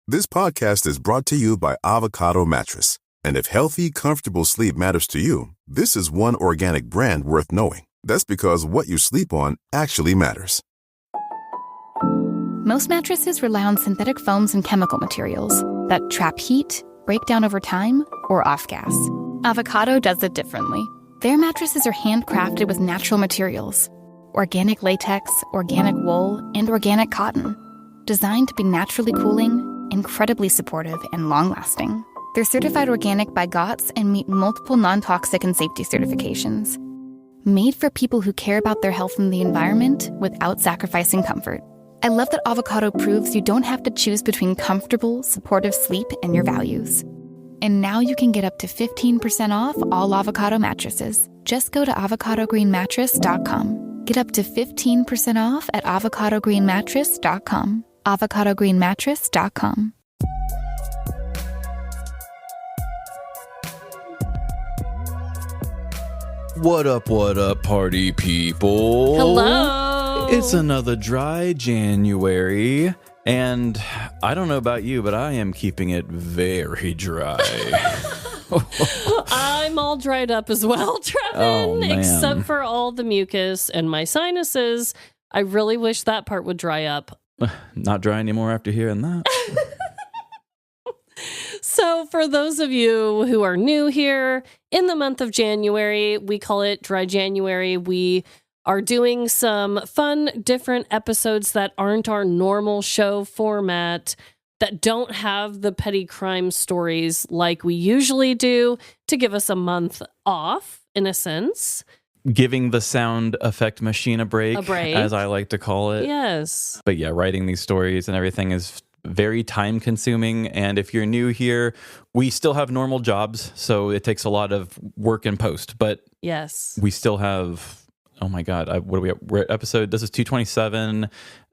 This podcast is brought to you by Avocado Mattress. And if healthy, comfortable sleep matters to you, this is one organic brand worth knowing. That's because what you sleep on actually matters. Most mattresses rely on synthetic foams and chemical materials that trap heat, break down over time, or off-gas. Avocado does it differently. Their mattresses are handcrafted with natural materials, organic latex, organic wool, and organic cotton, designed to be naturally cooling, incredibly supportive, and long-lasting. They're certified organic by GOTS and meet multiple non-toxic and safety certifications. Made for people who care about their health and the environment without sacrificing comfort. I love that Avocado proves you don't have to choose between comfortable, supportive sleep and your values. And now you can get up to 15% off all Avocado mattresses. Just go to avocadogreenmattress.com. Get up to 15% off at avocadogreenmattress.com. avocadogreenmattress.com. What up, party people? Hello. It's another dry January, and I don't know about you, but I am keeping it very dry. I'm all dried up as well, Trevin, Oh, man. except for all the mucus and my sinuses. I really wish that part would dry up. Not dry anymore after hearing that. So for those of you who are new here, in the month of January, we call it Dry January. We are doing some fun, different episodes that aren't our normal show format, that don't have the petty crime stories like we usually do, to give us a month off, in a sense. Giving the sound effect machine a break, as I like to call it. Yes. But yeah, writing these stories and everything is very time consuming. And if you're new here, we still have normal jobs, so it takes a lot of work in post. But yes, we still have, oh my God, what are we at? We're at episode, this is 227.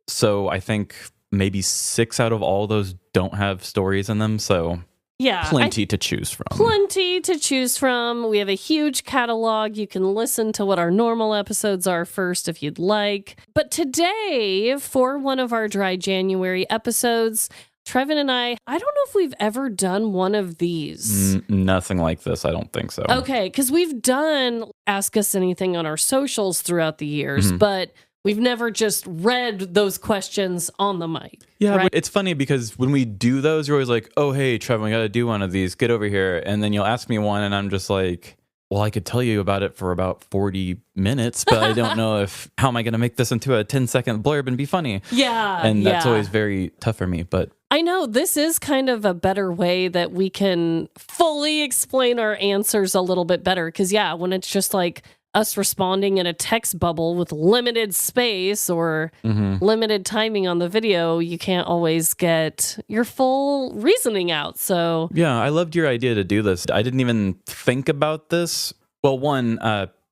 So I think maybe 6 out of all those don't have stories in them. So yeah, plenty to choose from. Plenty to choose from. We have a huge catalog. You can listen to what our normal episodes are first if you'd like. But today, for one of our Dry January episodes, Trevin and I don't know if we've ever done one of these. Nothing like this, I don't think so. Okay, because we've done Ask Us Anything on our socials throughout the years, but we've never just read those questions on the mic. Yeah, right? but it's funny because when we do those, you're always like, oh, hey, Trevin, we got to do one of these. Get over here. And then you'll ask me one, and I'm just like, well, I could tell you about it for about 40 minutes, but I don't know how am I going to make this into a 10-second blurb and be funny? Yeah. And that's always very tough for me. But I know this is kind of a better way that we can fully explain our answers a little bit better. Because, yeah, when it's just like us responding in a text bubble with limited space or limited timing on the video, you can't always get your full reasoning out. So yeah, I loved your idea to do this. I didn't even think about this. Well, one,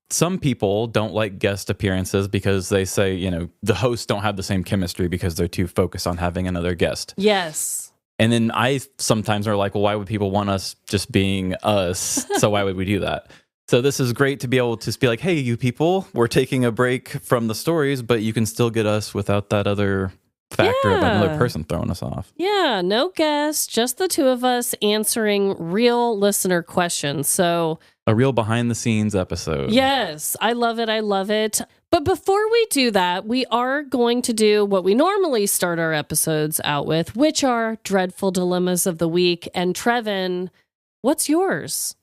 some people don't like guest appearances because they say, the hosts don't have the same chemistry because they're too focused on having another guest. yes. And then I sometimes are like, well, why would people want us just being us? So why would we do that? So this is great to be able to be like, hey, you people, we're taking a break from the stories, but you can still get us without that other factor of another person throwing us off. Yeah, no guests, just the two of us answering real listener questions. So a real behind the scenes episode. yes, I love it. I love it. But before we do that, we are going to do what we normally start our episodes out with, which are dreadful dilemmas of the week. And Trevin, what's yours?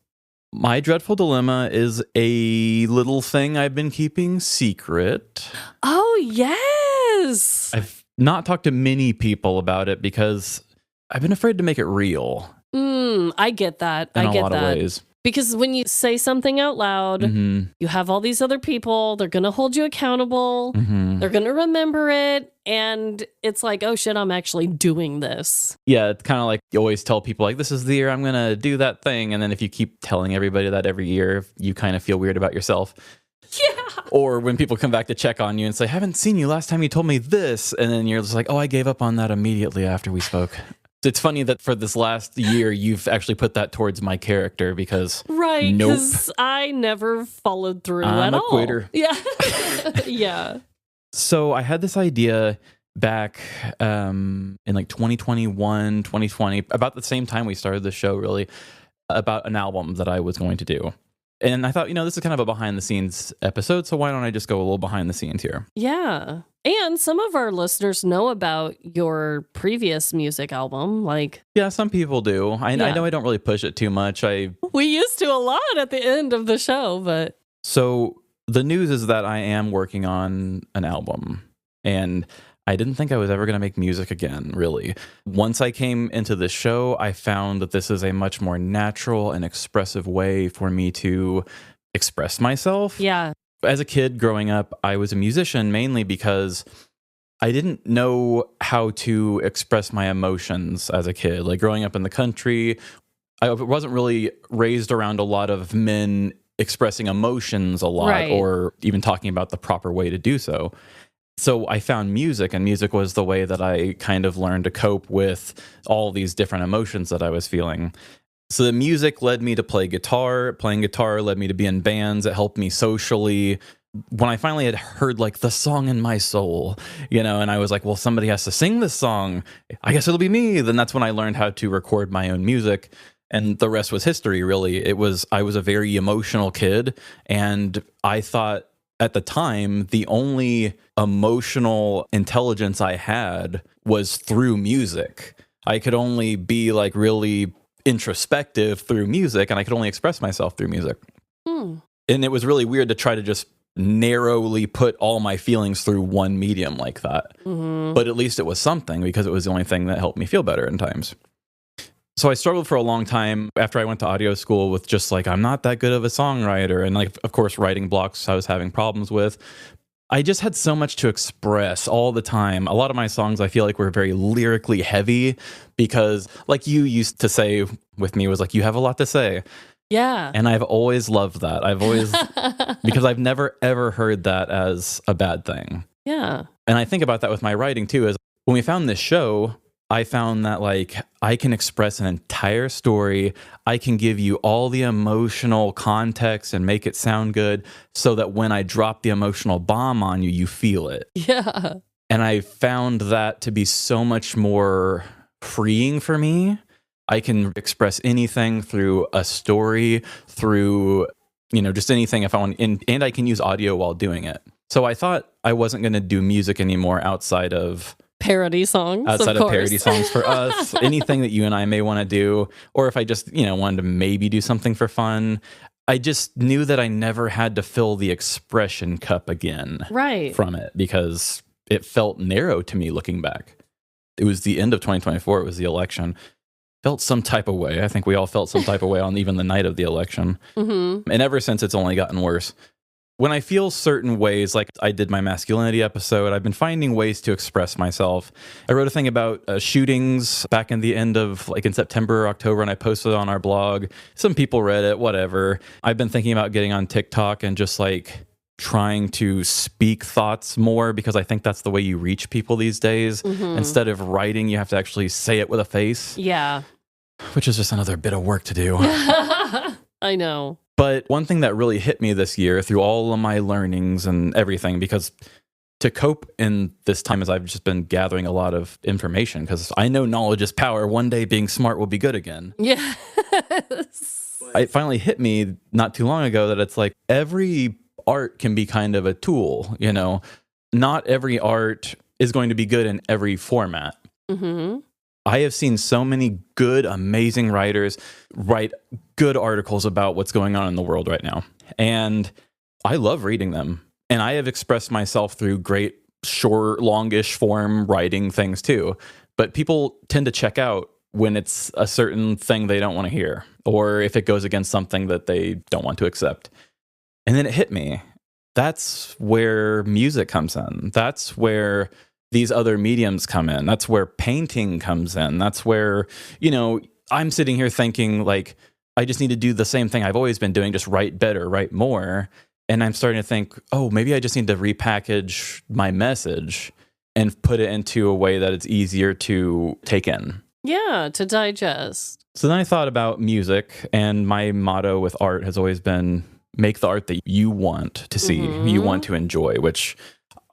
My dreadful dilemma is a little thing I've been keeping secret. Oh, yes. I've not talked to many people about it because I've been afraid to make it real. I get that. In I get a lot that. of ways. Because when you say something out loud, you have all these other people. They're going to hold you accountable. They're going to remember it. And it's like, oh, shit, I'm actually doing this. Yeah, it's kind of like you always tell people, like, this is the year I'm going to do that thing. And then if you keep telling everybody that every year, you kind of feel weird about yourself. Yeah. Or when people come back to check on you and say, haven't seen you last time you told me this. And then you're just like, oh, I gave up on that immediately after we spoke. It's funny that for this last year, you've actually put that towards my character because right, nope. because I never followed through I'm at a all. quitter. Yeah. Yeah. So I had this idea, back in like 2021, 2020, about the same time we started the show, really, about an album that I was going to do. And I thought, this is kind of a behind the scenes episode, so why don't I just go a little behind the scenes here? Yeah. And some of our listeners know about your previous music album. Yeah, some people do. I know I don't really push it too much. We used to a lot at the end of the show, but... So the news is that I am working on an album, and I didn't think I was ever going to make music again, really. Once I came into this show, I found that this is a much more natural and expressive way for me to express myself. Yeah. As a kid growing up, I was a musician mainly because I didn't know how to express my emotions as a kid. Like growing up in the country, I wasn't really raised around a lot of men expressing emotions a lot, right, or even talking about the proper way to do so. So I found music, and music was the way that I kind of learned to cope with all these different emotions that I was feeling. So the music led me to play guitar. Playing guitar led me to be in bands. It helped me socially. When I finally had heard like the song in my soul, and I was like, well, somebody has to sing this song. I guess it'll be me. Then that's when I learned how to record my own music. And the rest was history, really. I was a very emotional kid, and I thought at the time, the only emotional intelligence I had was through music. I could only be like really introspective through music, and I could only express myself through music. And it was really weird to try to just narrowly put all my feelings through one medium like that. But at least it was something, because it was the only thing that helped me feel better in times. So I struggled for a long time after I went to audio school with just like, I'm not that good of a songwriter. And like, of course, writing blocks I was having problems with. I just had so much to express all the time. A lot of my songs, I feel like, were very lyrically heavy because, like you used to say with me, was like, you have a lot to say. Yeah. And I've always loved that. I've always, because I've never, ever heard that as a bad thing. Yeah. And I think about that with my writing too, is when we found this show, I found that like I can express an entire story. I can give you all the emotional context and make it sound good so that when I drop the emotional bomb on you, you feel it. Yeah. And I found that to be so much more freeing for me. I can express anything through a story, through, just anything if I want, and I can use audio while doing it. So I thought I wasn't going to do music anymore outside of parody songs. Outside of parody songs for us, anything that you and I may want to do, or if I just, wanted to maybe do something for fun. I just knew that I never had to fill the expression cup again from it, because it felt narrow to me looking back. It was the end of 2024. It was the election. Felt some type of way. I think we all felt some type of way on even the night of the election. And ever since, it's only gotten worse. When I feel certain ways, like I did my masculinity episode, I've been finding ways to express myself. I wrote a thing about shootings back in the end of, like in September or October, and I posted it on our blog. Some people read it, whatever. I've been thinking about getting on TikTok and just like trying to speak thoughts more, because I think that's the way you reach people these days. Instead of writing, you have to actually say it with a face. Yeah. Which is just another bit of work to do. I know. But one thing that really hit me this year through all of my learnings and everything, because to cope in this time as I've just been gathering a lot of information, because I know knowledge is power. One day being smart will be good again. Yes. It finally hit me not too long ago that it's like every art can be kind of a tool, Not every art is going to be good in every format. I have seen so many good, amazing writers write good articles about what's going on in the world right now. And I love reading them. And I have expressed myself through great, short, longish form writing things too. But people tend to check out when it's a certain thing they don't want to hear, or if it goes against something that they don't want to accept. And then it hit me. That's where music comes in. That's where these other mediums come in. That's where painting comes in. That's where, I'm sitting here thinking like, I just need to do the same thing I've always been doing, just write better, write more. And I'm starting to think, oh, maybe I just need to repackage my message and put it into a way that it's easier to take in. Yeah, to digest. So then I thought about music, and my motto with art has always been make the art that you want to see, you want to enjoy, which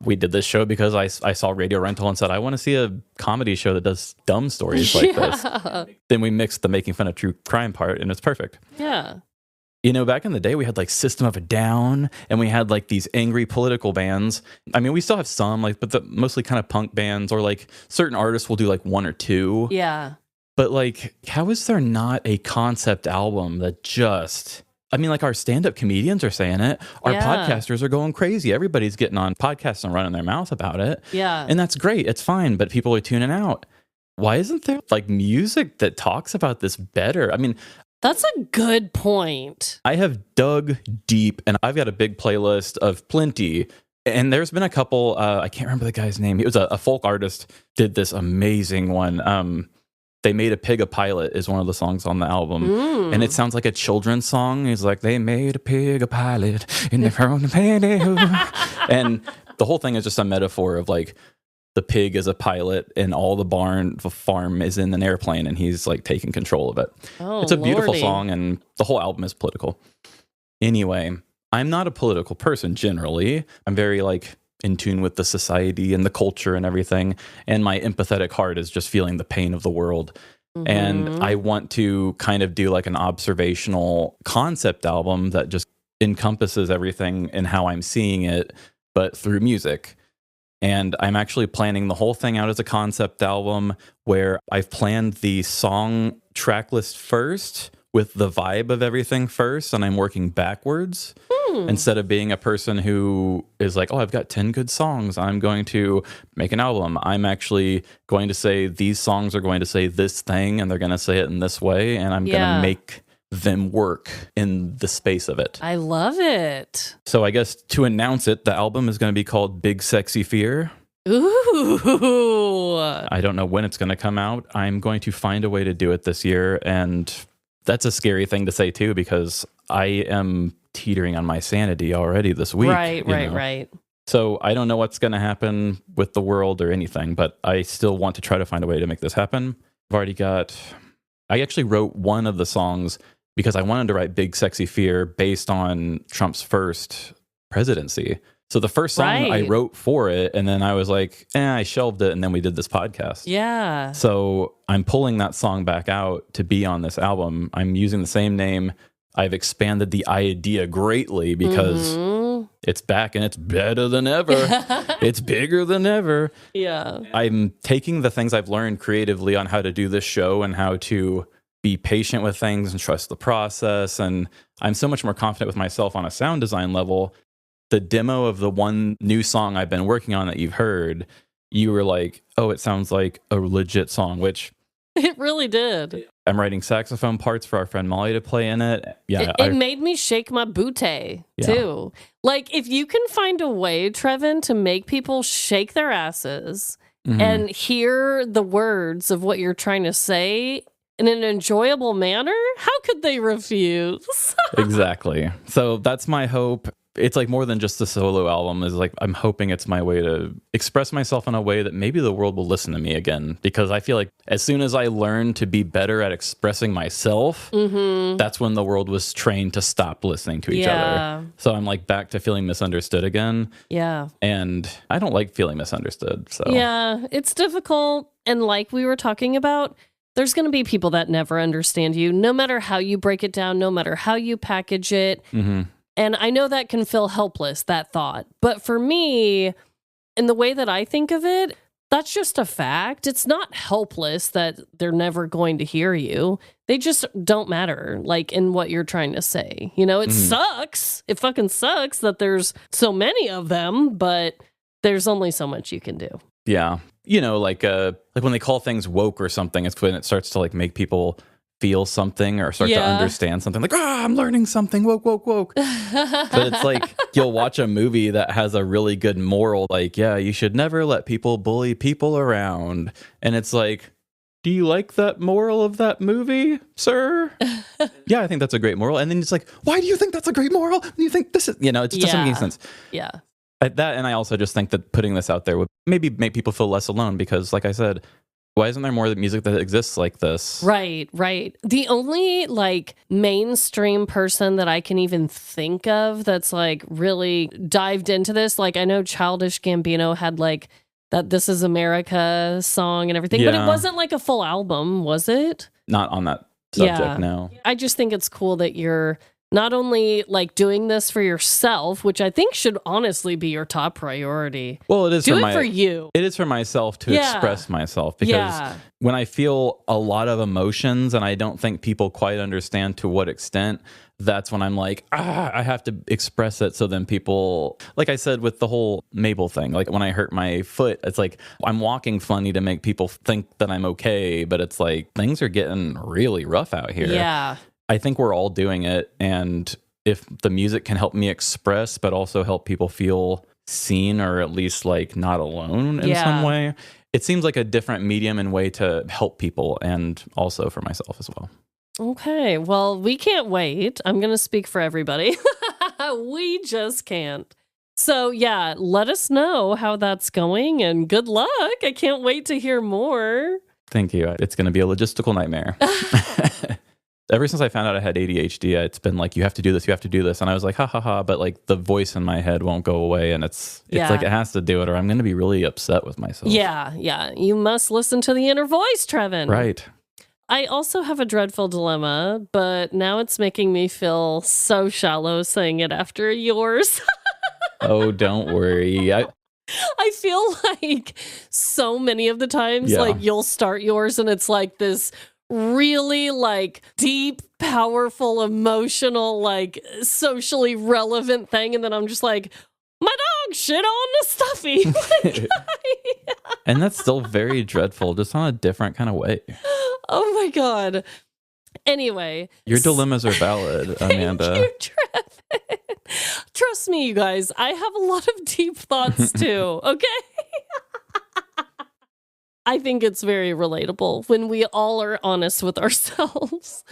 We did this show because I saw Radio Rental and said, I want to see a comedy show that does dumb stories like this. Then we mixed the making fun of true crime part, and it's perfect. Yeah. You know, back in the day, we had like System of a Down, and we had like these angry political bands. I mean, we still have some, like, but mostly kind of punk bands, or like certain artists will do like one or two. Yeah. But like, how is there not a concept album that just... I mean, like our stand-up comedians are saying it. Our podcasters are going crazy. Everybody's getting on podcasts and running their mouth about it. Yeah. And that's great. It's fine, but people are tuning out. Why isn't there like music that talks about this better? I mean, that's a good point. I have dug deep, and I've got a big playlist of plenty. And there's been a couple, I can't remember the guy's name. He was a folk artist, did this amazing one. They Made a Pig a Pilot is one of the songs on the album. And it sounds like a children's song. He's like, they made a pig a pilot in the front of And the whole thing is just a metaphor of like the pig is a pilot and all the farm is in an airplane and he's like taking control of it. It's a beautiful song and the whole album is political. Anyway, I'm not a political person generally. I'm very like in tune with the society and the culture and everything. And my empathetic heart is just feeling the pain of the world. And I want to kind of do like an observational concept album that just encompasses everything and how I'm seeing it, but through music. And I'm actually planning the whole thing out as a concept album where I've planned the song track list first with the vibe of everything first, and I'm working backwards. Instead of being a person who is like, oh, I've got 10 good songs, I'm going to make an album. I'm actually going to say these songs are going to say this thing, and they're going to say it in this way, and I'm going to make them work in the space of it. I love it. So I guess to announce it, the album is going to be called Big Sexy Fear. Ooh. I don't know when it's going to come out. I'm going to find a way to do it this year, and that's a scary thing to say too, because I am teetering on my sanity already this week. Right. So I don't know what's going to happen with the world or anything, but I still want to try to find a way to make this happen. I actually wrote one of the songs because I wanted to write Big Sexy Fear based on Trump's first presidency. So the first song I wrote for it, and then I was like, I shelved it, and then we did this podcast. Yeah. So I'm pulling that song back out to be on this album. I'm using the same name. I've expanded the idea greatly because it's back and it's better than ever. It's bigger than ever. Yeah. I'm taking the things I've learned creatively on how to do this show and how to be patient with things and trust the process. And I'm so much more confident with myself on a sound design level. The demo of the one new song I've been working on that you've heard, you were like, oh, it sounds like a legit song, which it really did. I'm writing saxophone parts for our friend Molly to play in it. Yeah, it made me shake my booty too. Like, if you can find a way, Trevin, to make people shake their asses and hear the words of what you're trying to say in an enjoyable manner, how could they refuse? Exactly. So that's my hope. It's like more than just a solo album. Is like I'm hoping it's my way to express myself in a way that maybe the world will listen to me again, because I feel like as soon as I learned to be better at expressing myself, that's when the world was trained to stop listening to each other. So I'm like back to feeling misunderstood again. Yeah. And I don't like feeling misunderstood. So yeah, it's difficult. And like we were talking about, there's going to be people that never understand you, no matter how you break it down, no matter how you package it. And I know that can feel helpless, that thought. But for me, in the way that I think of it, that's just a fact. It's not helpless that they're never going to hear you. They just don't matter, like, in what you're trying to say. You know, it sucks. It fucking sucks that there's so many of them, but there's only so much you can do. Yeah. You know, like when they call things woke or something, it's when it starts to like make people feel something or start to understand something, like, I'm learning something, woke. But it's like you'll watch a movie that has a really good moral, like, you should never let people bully people around. And it's like, do you like that moral of that movie, sir? Yeah, I think that's a great moral. And then it's like, why do you think that's a great moral? And you think this is, it just doesn't make sense. Yeah. That, and I also just think that putting this out there would maybe make people feel less alone, because like I said, Why isn't there more music that exists like this? Right. The only like mainstream person that I can even think of that's like really dived into this, like I know Childish Gambino had like that This Is America song and everything, but it wasn't like a full album, was it? Not on that subject, no. I just think it's cool that you're not only like doing this for yourself, which I think should honestly be your top priority. Well, it is for you. It is for myself to express myself, because when I feel a lot of emotions and I don't think people quite understand to what extent, that's when I'm like, I have to express it. So then people, like I said with the whole Mabel thing, like when I hurt my foot, it's like I'm walking funny to make people think that I'm okay, but it's like things are getting really rough out here. Yeah. I think we're all doing it, and if the music can help me express, but also help people feel seen or at least like not alone in some way, it seems like a different medium and way to help people, and also for myself as well. Okay, well, we can't wait. I'm going to speak for everybody. We just can't. So yeah, let us know how that's going, and good luck. I can't wait to hear more. Thank you. It's going to be a logistical nightmare. Ever since I found out I had ADHD, it's been like, you have to do this, you have to do this. And I was like, ha ha ha. But like the voice in my head won't go away. And it's like, it has to do it or I'm going to be really upset with myself. Yeah. You must listen to the inner voice, Trevin. Right. I also have a dreadful dilemma, but now it's making me feel so shallow saying it after yours. Oh, don't worry. I feel like so many of the times, like you'll start yours and it's like this really like deep, powerful, emotional, like socially relevant thing. And then I'm just like, my dog shit on the stuffy. And that's still very dreadful, just on a different kind of way. Oh my God. Anyway. Your dilemmas are valid, Amanda. Thank you, Trevin. Trust me, you guys, I have a lot of deep thoughts too, okay? I think it's very relatable when we all are honest with ourselves.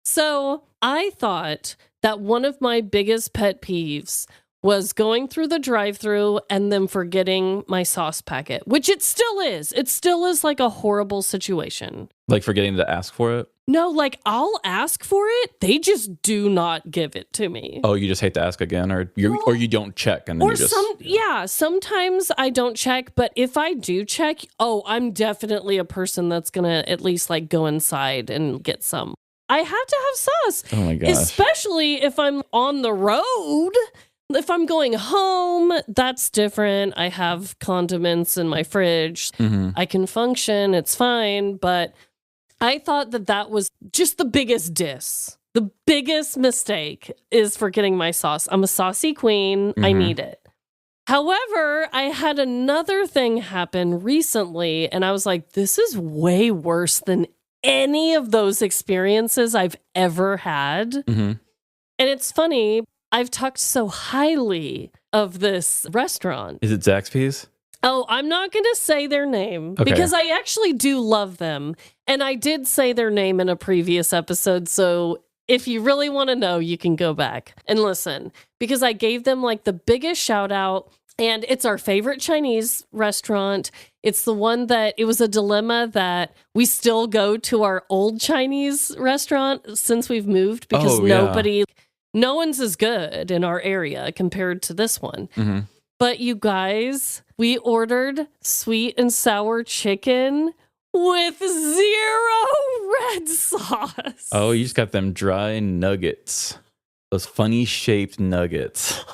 So I thought that one of my biggest pet peeves was going through the drive-thru and then forgetting my sauce packet, which it still is. It still is like a horrible situation. Like forgetting to ask for it? No, like I'll ask for it. They just do not give it to me. Oh, you just hate to ask again, or you don't check, and then or you just sometimes I don't check, but if I do check, I'm definitely a person that's gonna at least like go inside and get some. I have to have sauce. Oh my gosh. Especially if I'm on the road. If I'm going home, that's different. I have condiments in my fridge. Mm-hmm. I can function. It's fine, but I thought that was just the biggest diss. The biggest mistake is forgetting my sauce. I'm a saucy queen. Mm-hmm. I need it. However, I had another thing happen recently, and I was like, this is way worse than any of those experiences I've ever had. Mm-hmm. And it's funny, I've talked so highly of this restaurant. Is it Zaxby's? Oh, I'm not going to say their name because I actually do love them. And I did say their name in a previous episode. So if you really want to know, you can go back and listen because I gave them like the biggest shout out. And it's our favorite Chinese restaurant. It's the one that it was a dilemma that we still go to our old Chinese restaurant since we've moved because no one's as good in our area compared to this one. Mm-hmm. But you guys, we ordered sweet and sour chicken with 0 red sauce. Oh, you just got them dry nuggets. Those funny shaped nuggets.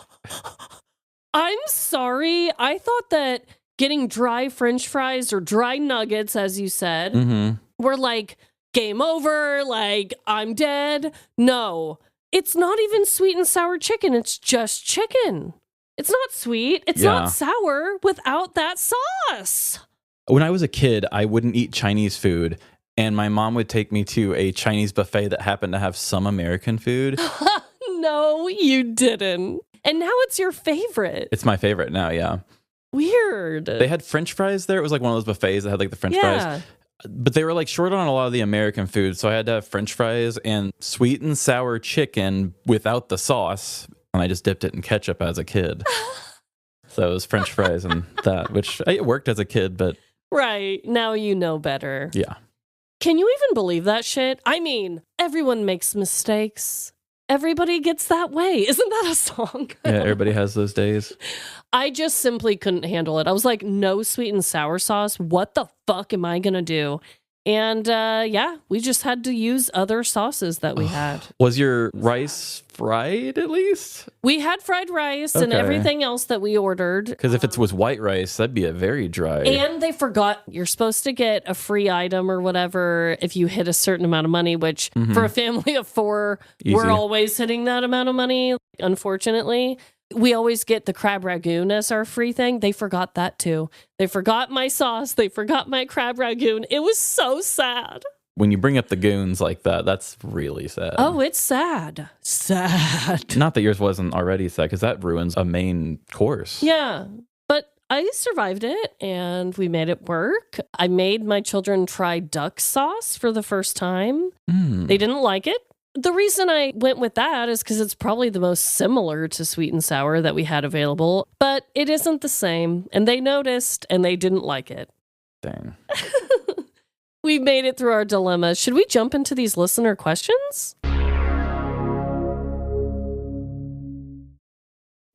I'm sorry. I thought that getting dry French fries or dry nuggets, as you said, were like game over, like I'm dead. No, it's not even sweet and sour chicken. It's just chicken. It's not sweet. It's not sour without that sauce. When I was a kid, I wouldn't eat Chinese food, and my mom would take me to a Chinese buffet that happened to have some American food. No, you didn't. And now it's your favorite. It's my favorite now, yeah. Weird. They had French fries there. It was like one of those buffets that had like the French fries. But they were like short on a lot of the American food, so I had to have French fries and sweet and sour chicken without the sauce. And I just dipped it in ketchup as a kid. So it was French fries and that, which it worked as a kid, but Right. Now you know better. Yeah. Can you even believe that shit? I mean, everyone makes mistakes. Everybody gets that way. Isn't that a song? Yeah, everybody has those days. I just simply couldn't handle it. I was like, no sweet and sour sauce. What the fuck am I going to do? And yeah, we just had to use other sauces that we had. Was your rice fried at least? We had fried rice and Okay. everything else that we ordered. Because if it was white rice, that'd be a very dry. And they forgot you're supposed to get a free item or whatever if you hit a certain amount of money, which for a family of 4, Easy. we're always hitting that amount of money, unfortunately. We always get the crab ragoon as our free thing. They forgot that too. They forgot my sauce. They forgot my crab ragoon. It was so sad. When you bring up the goons like that, that's really sad. Oh, it's sad. Sad. Not that yours wasn't already sad, because that ruins a main course. Yeah. But I survived it and we made it work. I made my children try duck sauce for the first time. They didn't like it. The reason I went with that is because it's probably the most similar to sweet and sour that we had available, but it isn't the same. And they noticed and they didn't like it. Dang. We made it through our dilemma. Should we jump into these listener questions?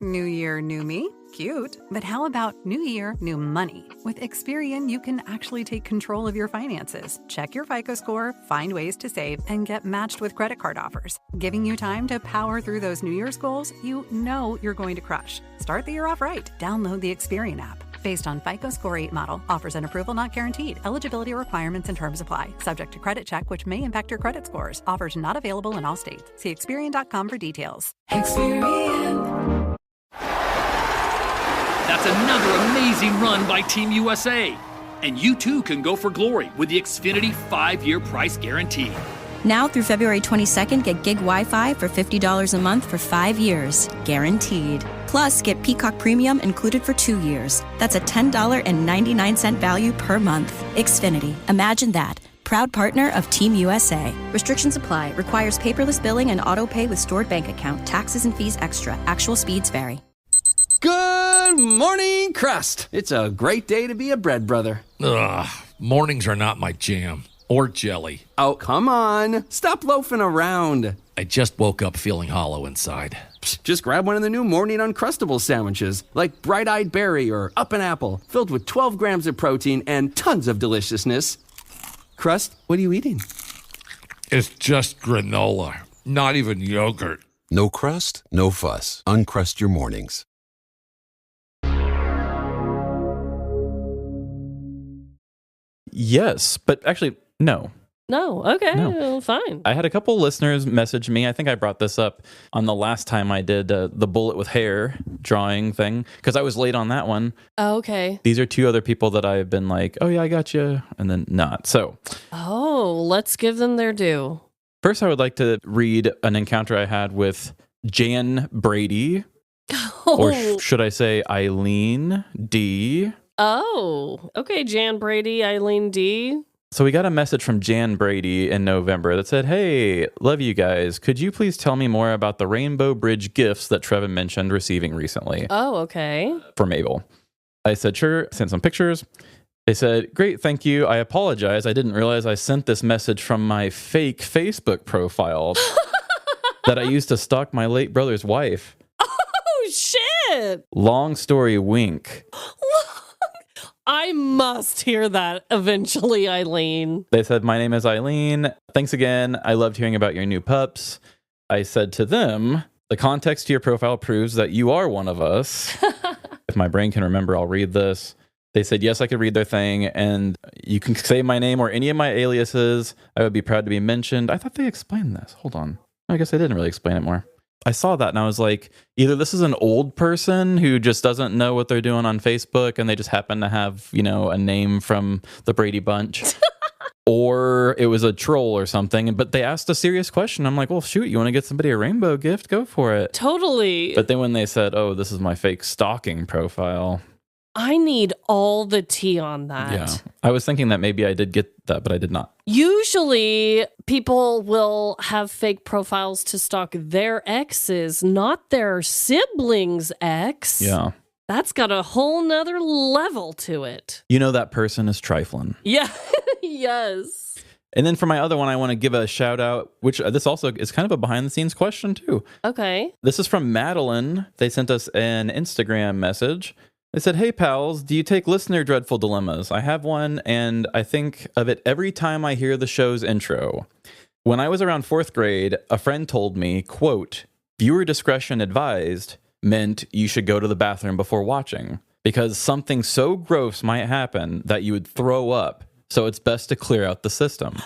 New year, new me? Cute. But how about new year, new money? With Experian, you can actually take control of your finances. Check your FICO score, find ways to save, and get matched with credit card offers, giving you time to power through those New Year's goals you know you're going to crush. Start the year off right. Download the Experian app. Based on FICO Score 8 model. Offers and approval not guaranteed. Eligibility requirements and terms apply. Subject to credit check, which may impact your credit scores. Offers not available in all states. See Experian.com for details. Experian. That's another amazing run by Team USA. And you too can go for glory with the Xfinity 5-year price guarantee. Now through February 22nd, get gig Wi-Fi for $50 a month for 5 years, guaranteed. Plus, get Peacock Premium included for 2 years. That's a $10.99 value per month. Xfinity. Imagine that. Proud partner of Team USA. Restrictions apply. Requires paperless billing and auto pay with stored bank account. Taxes and fees extra. Actual speeds vary. Good morning, Crust. It's a great day to be a bread brother. Ugh, mornings are not my jam. Or jelly. Oh, come on. Stop loafing around. I just woke up feeling hollow inside. Psst, just grab one of the new Morning Uncrustables sandwiches, like Bright Eyed Berry or Up and Apple, filled with 12 grams of protein and tons of deliciousness. Crust, what are you eating? It's just granola, not even yogurt. No crust, no fuss. Uncrust your mornings. Yes, but actually, no. No. Okay. No. Fine. I had a couple listeners message me. I think I brought this up on the last time I did the bullet with hair drawing thing, because I was late on that one. Oh, okay. These are 2 other people that I've been like, oh yeah, I got you, and then not. So, Let's give them their due. first I would like to read an encounter I had with Jan Brady, or should I say Eileen D. Oh, okay. Jan Brady, Eileen D. So we got a message from Jan Brady in November that said, hey, love you guys. Could you please tell me more about the Rainbow Bridge gifts that Trevin mentioned receiving recently? Oh, okay. For Mabel. I said, sure. Sent some pictures. They said, great, thank you. I apologize. I didn't realize I sent this message from my fake Facebook profile that I used to stalk my late brother's wife. Oh, shit. Long story, wink. I must hear that eventually, Eileen. They said, my name is Eileen. Thanks again. I loved hearing about your new pups. I said to them, the context to your profile proves that you are one of us. If my brain can remember, I'll read this. They said, yes, I could read their thing, and you can say my name or any of my aliases. I would be proud to be mentioned. I thought they explained this. Hold on. I guess they didn't really explain it more. I saw that and I was like, either this is an old person who just doesn't know what they're doing on Facebook and they just happen to have, a name from the Brady Bunch, or it was a troll or something. But they asked a serious question. I'm like, well, shoot, you want to get somebody a rainbow gift? Go for it. Totally. But then when they said, oh, this is my fake stalking profile. I need all the tea on that. Yeah. I was thinking that maybe I did get that, but I did not. Usually people will have fake profiles to stalk their exes, not their siblings' ex. Yeah. That's got a whole nother level to it. You know that person is trifling. Yeah. Yes. And then for my other one, I want to give a shout out, which this also is kind of a behind the scenes question too. Okay. This is from Madeline. They sent us an Instagram message. They said, "Hey pals, do you take listener dreadful dilemmas? I have one and I think of it every time I hear the show's intro. When I was around 4th grade, a friend told me, quote, viewer discretion advised meant you should go to the bathroom before watching because something so gross might happen that you would throw up. So it's best to clear out the system."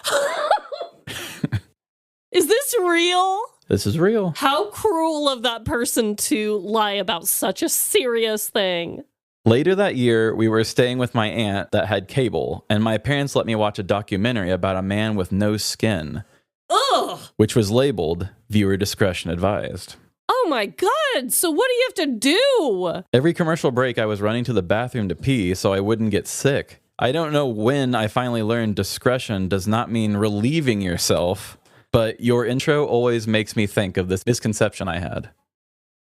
Is this real? This is real. How cruel of that person to lie about such a serious thing. Later that year, we were staying with my aunt that had cable, and my parents let me watch a documentary about a man with no skin, Ugh! which was labeled viewer discretion advised. Oh my God. So what do you have to do? Every commercial break, I was running to the bathroom to pee so I wouldn't get sick. I don't know when I finally learned discretion does not mean relieving yourself, but your intro always makes me think of this misconception I had.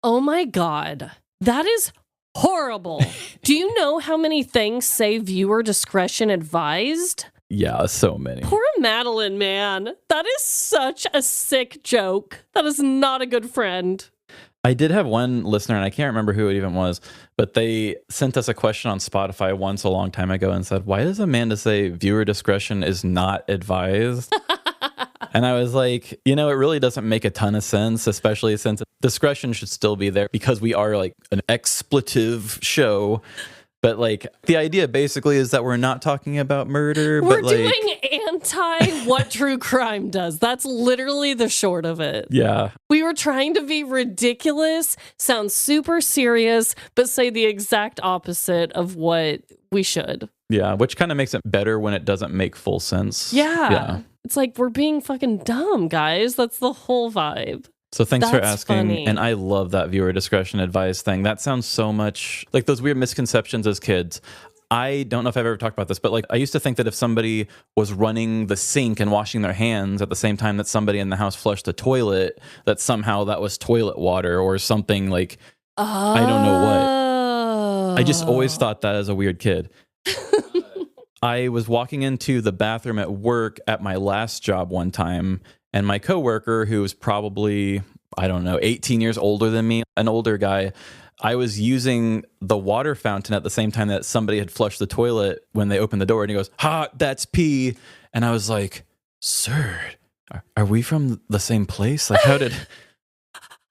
Oh my God. That is horrible. Do you know how many things say viewer discretion advised? Yeah, so many. Poor Madeline, man. That is such a sick joke. That is not a good friend. I did have one listener, and I can't remember who it even was, but they sent us a question on Spotify once a long time ago and said, why does Amanda say viewer discretion is not advised? And I was like, it really doesn't make a ton of sense, especially since discretion should still be there because we are like an expletive show. But like the idea basically is that we're not talking about murder. We're but like, doing anti what true crime does. That's literally the short of it. Yeah. We were trying to be ridiculous, sound super serious, but say the exact opposite of what we should. Yeah, which kind of makes it better when it doesn't make full sense. Yeah. It's like we're being fucking dumb, guys. That's the whole vibe. So thanks for That's asking. funny. And I love that viewer discretion advice thing. That sounds so much like those weird misconceptions as kids. I don't know if I've ever talked about this, but like I used to think that if somebody was running the sink and washing their hands at the same time that somebody in the house flushed the toilet, that somehow that was toilet water or something like, I don't know what. I just always thought that as a weird kid. I was walking into the bathroom at work at my last job one time, and my coworker, who was probably, 18 years older than me, an older guy, I was using the water fountain at the same time that somebody had flushed the toilet when they opened the door, and he goes, "Ha, that's pee." And I was like, "Sir, are we from the same place? Like, how did..."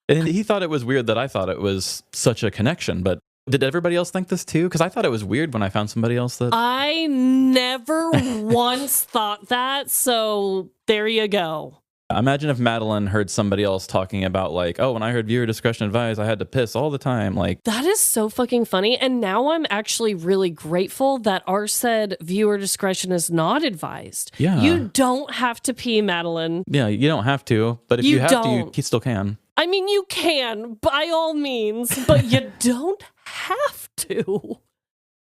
And he thought it was weird that I thought it was such a connection, but did everybody else think this too? Because I thought it was weird when I found somebody else that... I never once thought that, so there you go. Imagine if Madeline heard somebody else talking about like, "Oh, when I heard viewer discretion advised, I had to piss all the time." Like, that is so fucking funny. And now I'm actually really grateful that our said viewer discretion is not advised. Yeah. You don't have to pee, Madeline. yeah, you don't have to, but if you have to, you still can. I mean, you can, by all means, but you don't have to.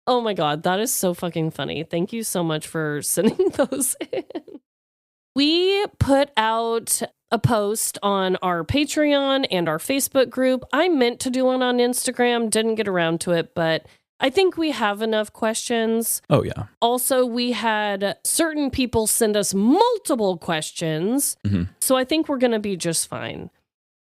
Oh my God, that is so fucking funny. Thank you so much for sending those in. We put out a post on our Patreon and our Facebook group. I meant to do one on Instagram, didn't get around to it, but I think we have enough questions. Oh, yeah. Also, we had certain people send us multiple questions, so I think we're going to be just fine.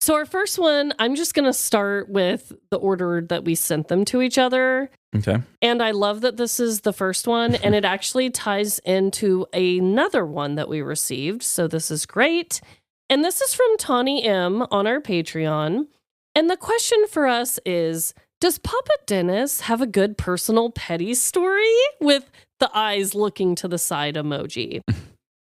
So our first one, I'm just going to start with the order that we sent them to each other. Okay. And I love that this is the first one, and it actually ties into another one that we received. So this is great. And this is from Tawny M on our Patreon. And the question for us is, does Papa Dennis have a good personal petty story? With the eyes looking to the side emoji.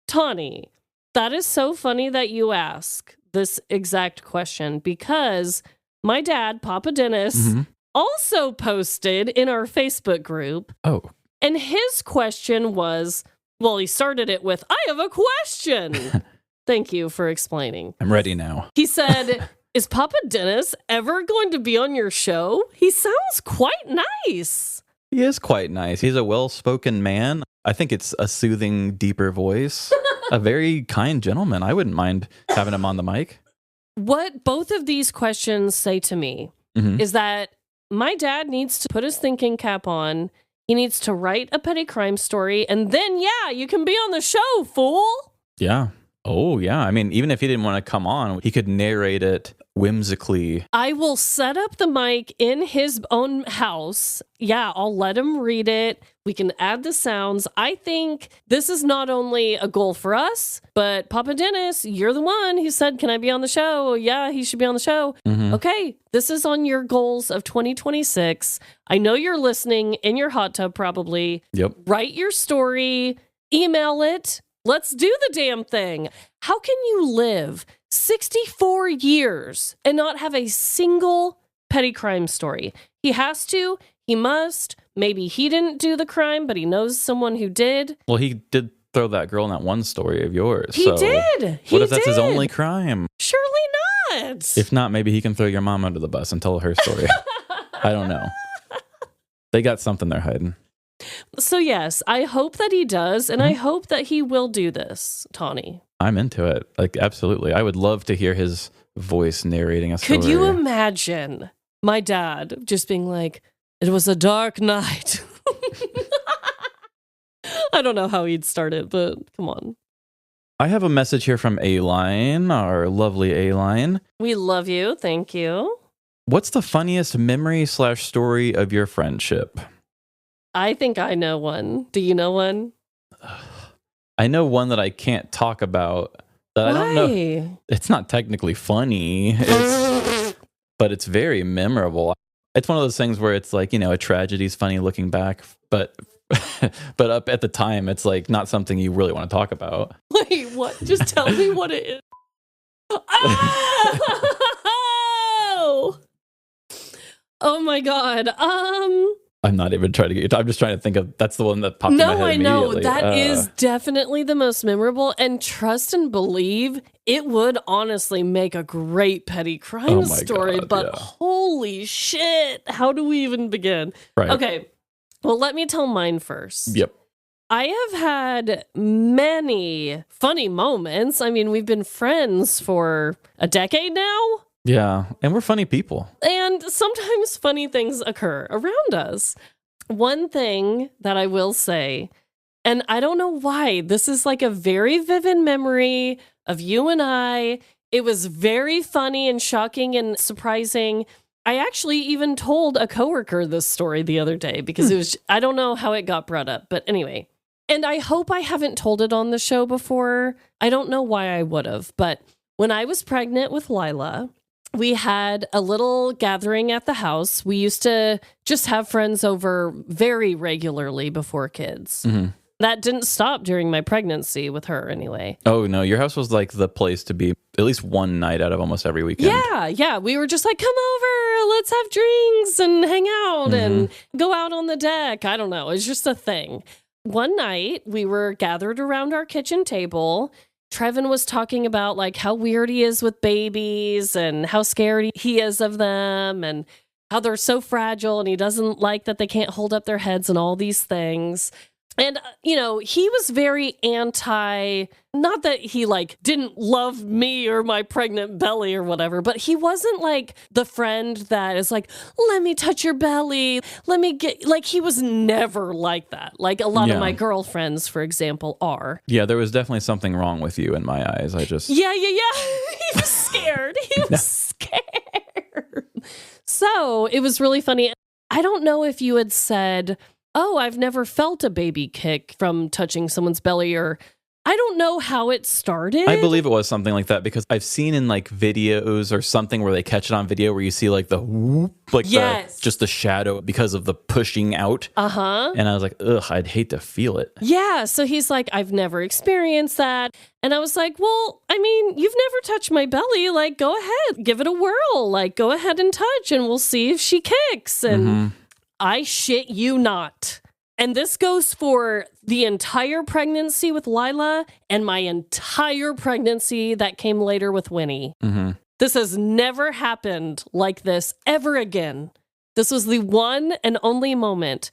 Tawny, that is so funny that you ask this exact question, because my dad, Papa Dennis, also posted in our Facebook group. Oh. And his question was, well, he started it with, "I have a question." Thank you for explaining. I'm ready now. He said, "Is Papa Dennis ever going to be on your show? He sounds quite nice." He is quite nice. He's a well-spoken man. I think it's a soothing, deeper voice. A very kind gentleman. I wouldn't mind having him on the mic. What both of these questions say to me is that My dad needs to put his thinking cap on. He needs to write a petty crime story, and then, yeah, you can be on the show, fool. Yeah. Oh, yeah. I mean, even if he didn't want to come on, he could narrate it whimsically. I will set up the mic in his own house. Yeah, I'll let him read it. We can add the sounds. I think this is not only a goal for us, but Papa Dennis, you're the one who said, can I be on the show? Yeah, he should be on the show. Okay, this is on your goals of 2026. I know you're listening in your hot tub probably. Yep. Write your story, email it. Let's do the damn thing. How can you live 64 years and not have a single petty crime story? He has to. He must. Maybe he didn't do the crime, but he knows someone who did. Well, he did throw that girl in that one story of yours. He did. What if that's his only crime? Surely not. If not, maybe he can throw your mom under the bus and tell her story. I don't know. They got something they're hiding. So yes, I hope that he does, and I hope that he will do this, Tawny. I'm into it. Like, absolutely. I would love to hear his voice narrating a story. Could you imagine my dad just being like, it was a dark night? I don't know how he'd start it, but come on. I have a message here from A-Line, our lovely A-Line. We love you. Thank you. What's the funniest memory/story of your friendship? I think I know one. Do you know one? I know one that I can't talk about. That I don't know. It's not technically funny, but it's very memorable. It's one of those things where it's like, a tragedy's funny looking back, but up at the time, it's like not something you really want to talk about. Wait, what? Just tell me what it is. Oh my God. I'm not even trying to get. I'm just trying to think of. That's the one that popped in my head immediately. No, I know. That is definitely the most memorable. And trust and believe, it would honestly make a great petty crime story. God, but holy shit, how do we even begin? Right. Okay, well, let me tell mine first. Yep. I have had many funny moments. I mean, we've been friends for a decade now. Yeah, and we're funny people. And sometimes funny things occur around us. One thing that I will say, and I don't know why, this is like a very vivid memory of you and I. It was very funny and shocking and surprising. I actually even told a coworker this story the other day because it was, I don't know how it got brought up, but anyway. And I hope I haven't told it on the show before. I don't know why I would have, but when I was pregnant with Lila, we had a little gathering at the house. We used to just have friends over very regularly before kids. Mm-hmm. That didn't stop during my pregnancy with her anyway. Oh, no. Your house was like the place to be at least one night out of almost every weekend. Yeah. We were just like, come over, let's have drinks and hang out and go out on the deck. I don't know. It's just a thing. One night, we were gathered around our kitchen table. Trevin was talking about like how weird he is with babies and how scared he is of them and how they're so fragile and he doesn't like that they can't hold up their heads and all these things. And, he was very not that he like didn't love me or my pregnant belly or whatever, but he wasn't like the friend that is like, let me touch your belly. Let me get, like, he was never like that. Like a lot of my girlfriends, for example, are. Yeah, there was definitely something wrong with you in my eyes. Yeah. He was scared. He was scared. So it was really funny. I don't know if you had said, oh, I've never felt a baby kick from touching someone's belly, or I don't know how it started. I believe it was something like that because I've seen in like videos or something where they catch it on video where you see like the whoop, like just the shadow because of the pushing out. And I was like, ugh, I'd hate to feel it. Yeah. So he's like, I've never experienced that. And I was like, well, I mean, you've never touched my belly. Like, go ahead, give it a whirl. Like, go ahead and touch and we'll see if she kicks. And I shit you not. And this goes for the entire pregnancy with Lila and my entire pregnancy that came later with Winnie. This has never happened like this ever again. This was the one and only moment.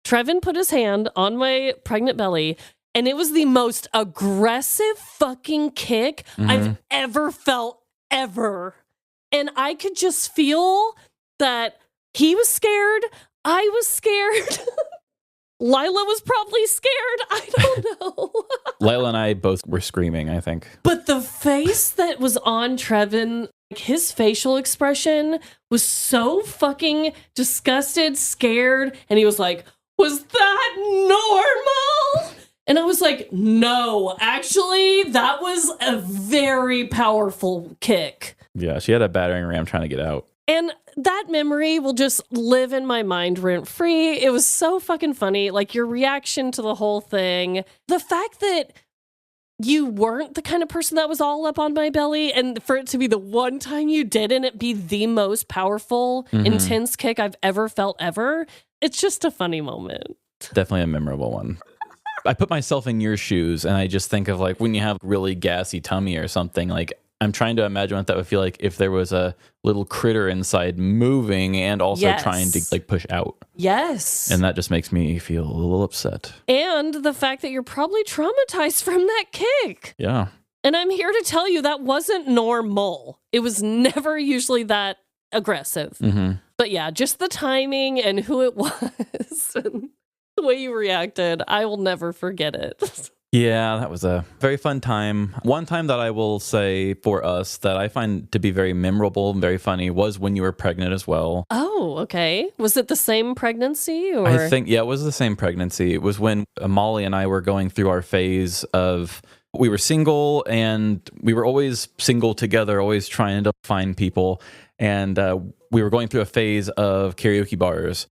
Trevin put his hand on my pregnant belly, and it was the most aggressive fucking kick I've ever felt, ever. And I could just feel that He was scared. I was scared. Lila was probably scared. I don't know. Lila and I both were screaming, I think. But the face that was on Trevin, his facial expression was so fucking disgusted, scared, and he was like, was that normal? And I was like, no, actually, that was a very powerful kick. Yeah, she had a battering ram trying to get out. And that memory will just live in my mind rent free. It was so fucking funny. Like your reaction to the whole thing. The fact that you weren't the kind of person that was all up on my belly, and for it to be the one time you did and it be the most powerful, intense kick I've ever felt ever. It's just a funny moment. Definitely a memorable one. I put myself in your shoes and I just think of like when you have really gassy tummy or something, like I'm trying to imagine what that would feel like if there was a little critter inside moving and also trying to like push out. Yes. And that just makes me feel a little upset. And the fact that you're probably traumatized from that kick. Yeah. And I'm here to tell you that wasn't normal. It was never usually that aggressive. But yeah, just the timing and who it was and the way you reacted, I will never forget it. Yeah, that was a very fun time. One time that I will say for us that I find to be very memorable and very funny was when you were pregnant as well. Oh, okay. Was it the same pregnancy? Or I think, yeah, it was the same pregnancy. It was when Molly and I were going through our phase of we were single and we were always single together, always trying to find people. And we were going through a phase of karaoke bars.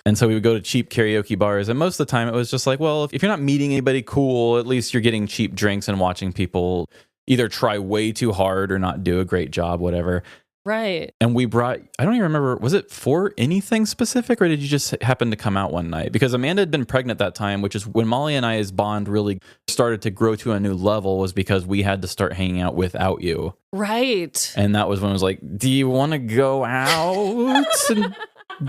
And so we would go to cheap karaoke bars. And most of the time it was just like, well, if you're not meeting anybody cool, at least you're getting cheap drinks and watching people either try way too hard or not do a great job, whatever. Right. And we brought, I don't even remember, was it for anything specific or did you just happen to come out one night? Because Amanda had been pregnant that time, which is when Molly and I's bond really started to grow to a new level, was because we had to start hanging out without you. Right. And that was when it was like, do you want to go out and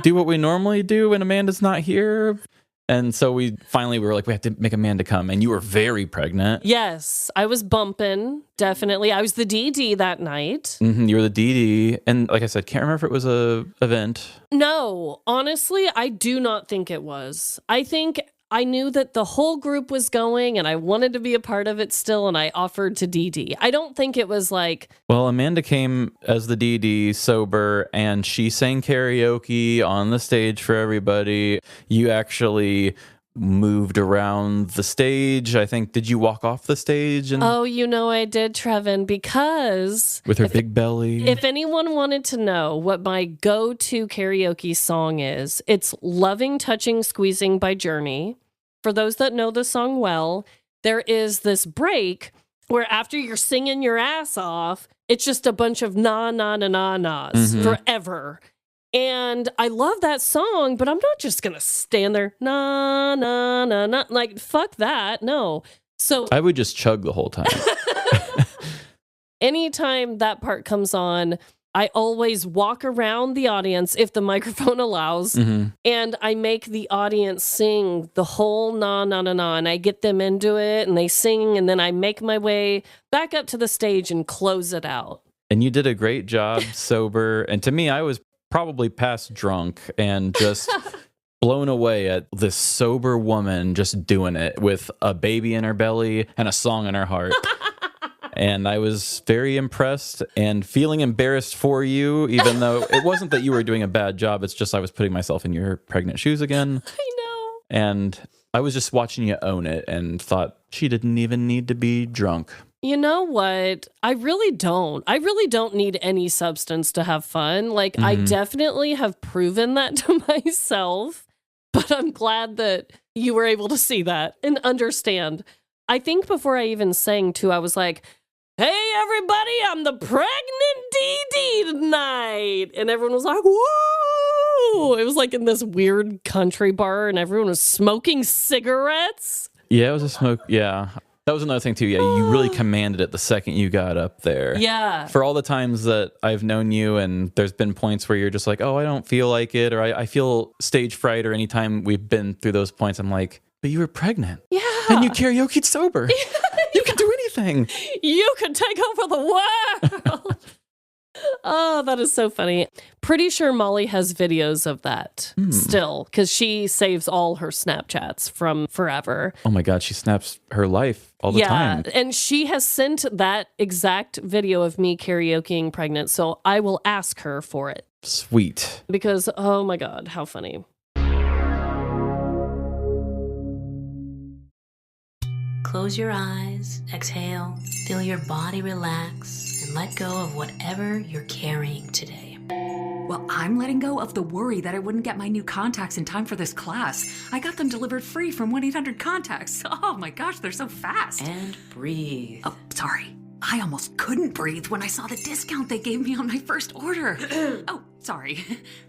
do what we normally do when Amanda's not here? And so we were like, we have to make Amanda come. And you were very pregnant. Yes, I was bumping, definitely. I was the DD that night. You were the DD. And like I said, can't remember if it was a event. No, honestly, I do not think it was. I think I knew that the whole group was going and I wanted to be a part of it still, and I offered to DD. I don't think it was like... Well, Amanda came as the DD sober and she sang karaoke on the stage for everybody. You actually moved around the stage. I think, did you walk off the stage? And oh, you know I did, Trevin, because... with her big belly. If anyone wanted to know what my go-to karaoke song is, it's Loving, Touching, Squeezing by Journey. For those that know the song well, there is this break where after you're singing your ass off, it's just a bunch of na-na-na-na-nas forever. And I love that song, but I'm not just going to stand there, na-na-na-na. Like, fuck that. No. So I would just chug the whole time. Anytime that part comes on, I always walk around the audience if the microphone allows, and I make the audience sing the whole na-na-na-na, and I get them into it, and they sing, and then I make my way back up to the stage and close it out. And you did a great job sober. And to me, I was probably past drunk and just blown away at this sober woman just doing it with a baby in her belly and a song in her heart. And I was very impressed and feeling embarrassed for you, even though it wasn't that you were doing a bad job. It's just I was putting myself in your pregnant shoes again. I know. And I was just watching you own it and thought she didn't even need to be drunk. You know what? I really don't. I really don't need any substance to have fun. Like, I definitely have proven that to myself, but I'm glad that you were able to see that and understand. I think before I even sang too, I was like, hey, everybody, I'm the pregnant DD tonight. And everyone was like, whoa. It was like in this weird country bar and everyone was smoking cigarettes. Yeah, it was a smoke. Yeah. That was another thing too. Yeah, you really commanded it the second you got up there. Yeah. For all the times that I've known you and there's been points where you're just like, oh, I don't feel like it, or I feel stage fright, or anytime we've been through those points, I'm like, but you were pregnant. Yeah. And you karaoke'd sober. You can do anything. You can take over the world. Oh, that is so funny. Pretty sure Molly has videos of that still, because she saves all her Snapchats from forever. Oh my God, she snaps her life all the time. Yeah, and she has sent that exact video of me karaokeing pregnant, so I will ask her for it. Sweet. Because, oh my God, how funny. Close your eyes, exhale, feel your body relax, and let go of whatever you're carrying today. Well, I'm letting go of the worry that I wouldn't get my new contacts in time for this class. I got them delivered free from 1-800-CONTACTS. Oh my gosh, they're so fast. And breathe. Oh, sorry. I almost couldn't breathe when I saw the discount they gave me on my first order. Oh, sorry.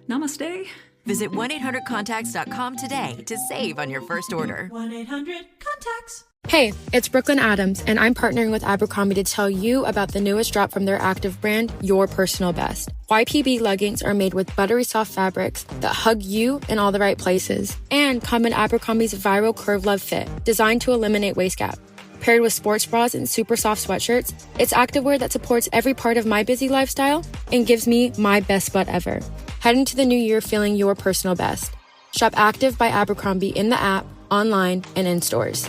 Namaste. Visit 1-800-CONTACTS.com today to save on your first order. 1-800-CONTACTS. Hey, it's Brooklyn Adams, and I'm partnering with Abercrombie to tell you about the newest drop from their active brand, Your Personal Best. YPB leggings are made with buttery soft fabrics that hug you in all the right places and come in Abercrombie's viral Curve Love fit, designed to eliminate waist gap. Paired with sports bras and super soft sweatshirts, it's activewear that supports every part of my busy lifestyle and gives me my best butt ever. Head into the new year feeling your personal best. Shop Active by Abercrombie in the app, online, and in stores.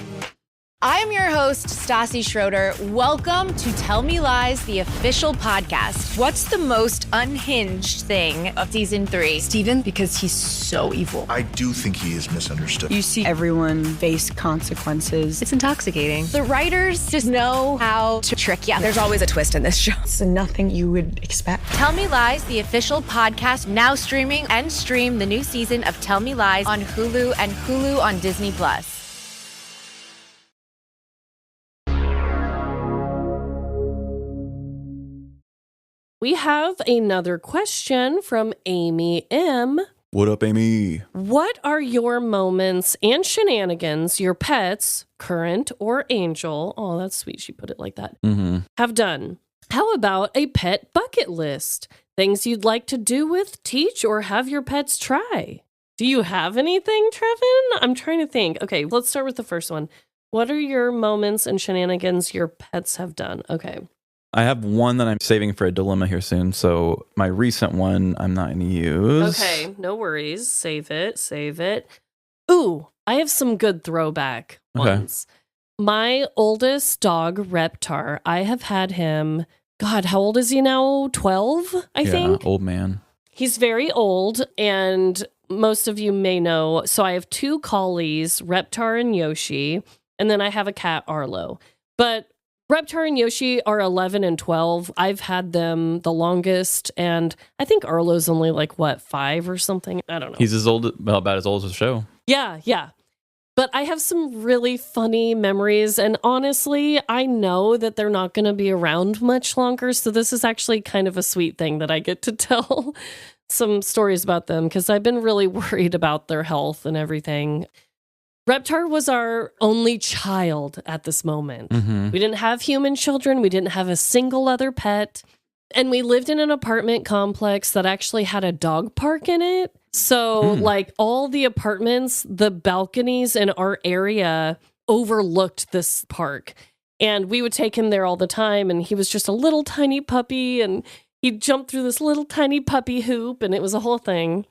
I'm your host, Stassi Schroeder. Welcome to Tell Me Lies, the official podcast. What's the most unhinged thing of season 3? Steven, because he's so evil. I do think he is misunderstood. You see everyone face consequences. It's intoxicating. The writers just know how to trick you. There's always a twist in this show. It's nothing you would expect. Tell Me Lies, the official podcast, now streaming, and stream the new season of Tell Me Lies on Hulu and Hulu on Disney+. We have another question from Amy M. What up, Amy? What are your moments and shenanigans your pets, current or angel, oh, that's sweet, she put it like that, have done? How about a pet bucket list? Things you'd like to do with, teach, or have your pets try? Do you have anything, Trevin? I'm trying to think. Okay, let's start with the first one. What are your moments and shenanigans your pets have done? Okay. I have one that I'm saving for a dilemma here soon. So my recent one, I'm not going to use. Okay, no worries. Save it. Ooh, I have some good throwback ones. My oldest dog, Reptar, I have had him, God, how old is he now? 12, I think? Old man. He's very old, and most of you may know. So I have 2 collies, Reptar and Yoshi, and then I have a cat, Arlo. But Reptar and Yoshi are 11 and 12. I've had them the longest, and I think Arlo's only like, 5 or something? I don't know. He's about as old as the show. Yeah. But I have some really funny memories, and honestly, I know that they're not going to be around much longer, so this is actually kind of a sweet thing that I get to tell some stories about them, because I've been really worried about their health and everything. Reptar was our only child at this moment. We didn't have human children. We didn't have a single other pet. And we lived in an apartment complex that actually had a dog park in it. So like all the apartments, the balconies in our area overlooked this park. And we would take him there all the time. And he was just a little tiny puppy. And he'd jump through this little tiny puppy hoop. And it was a whole thing.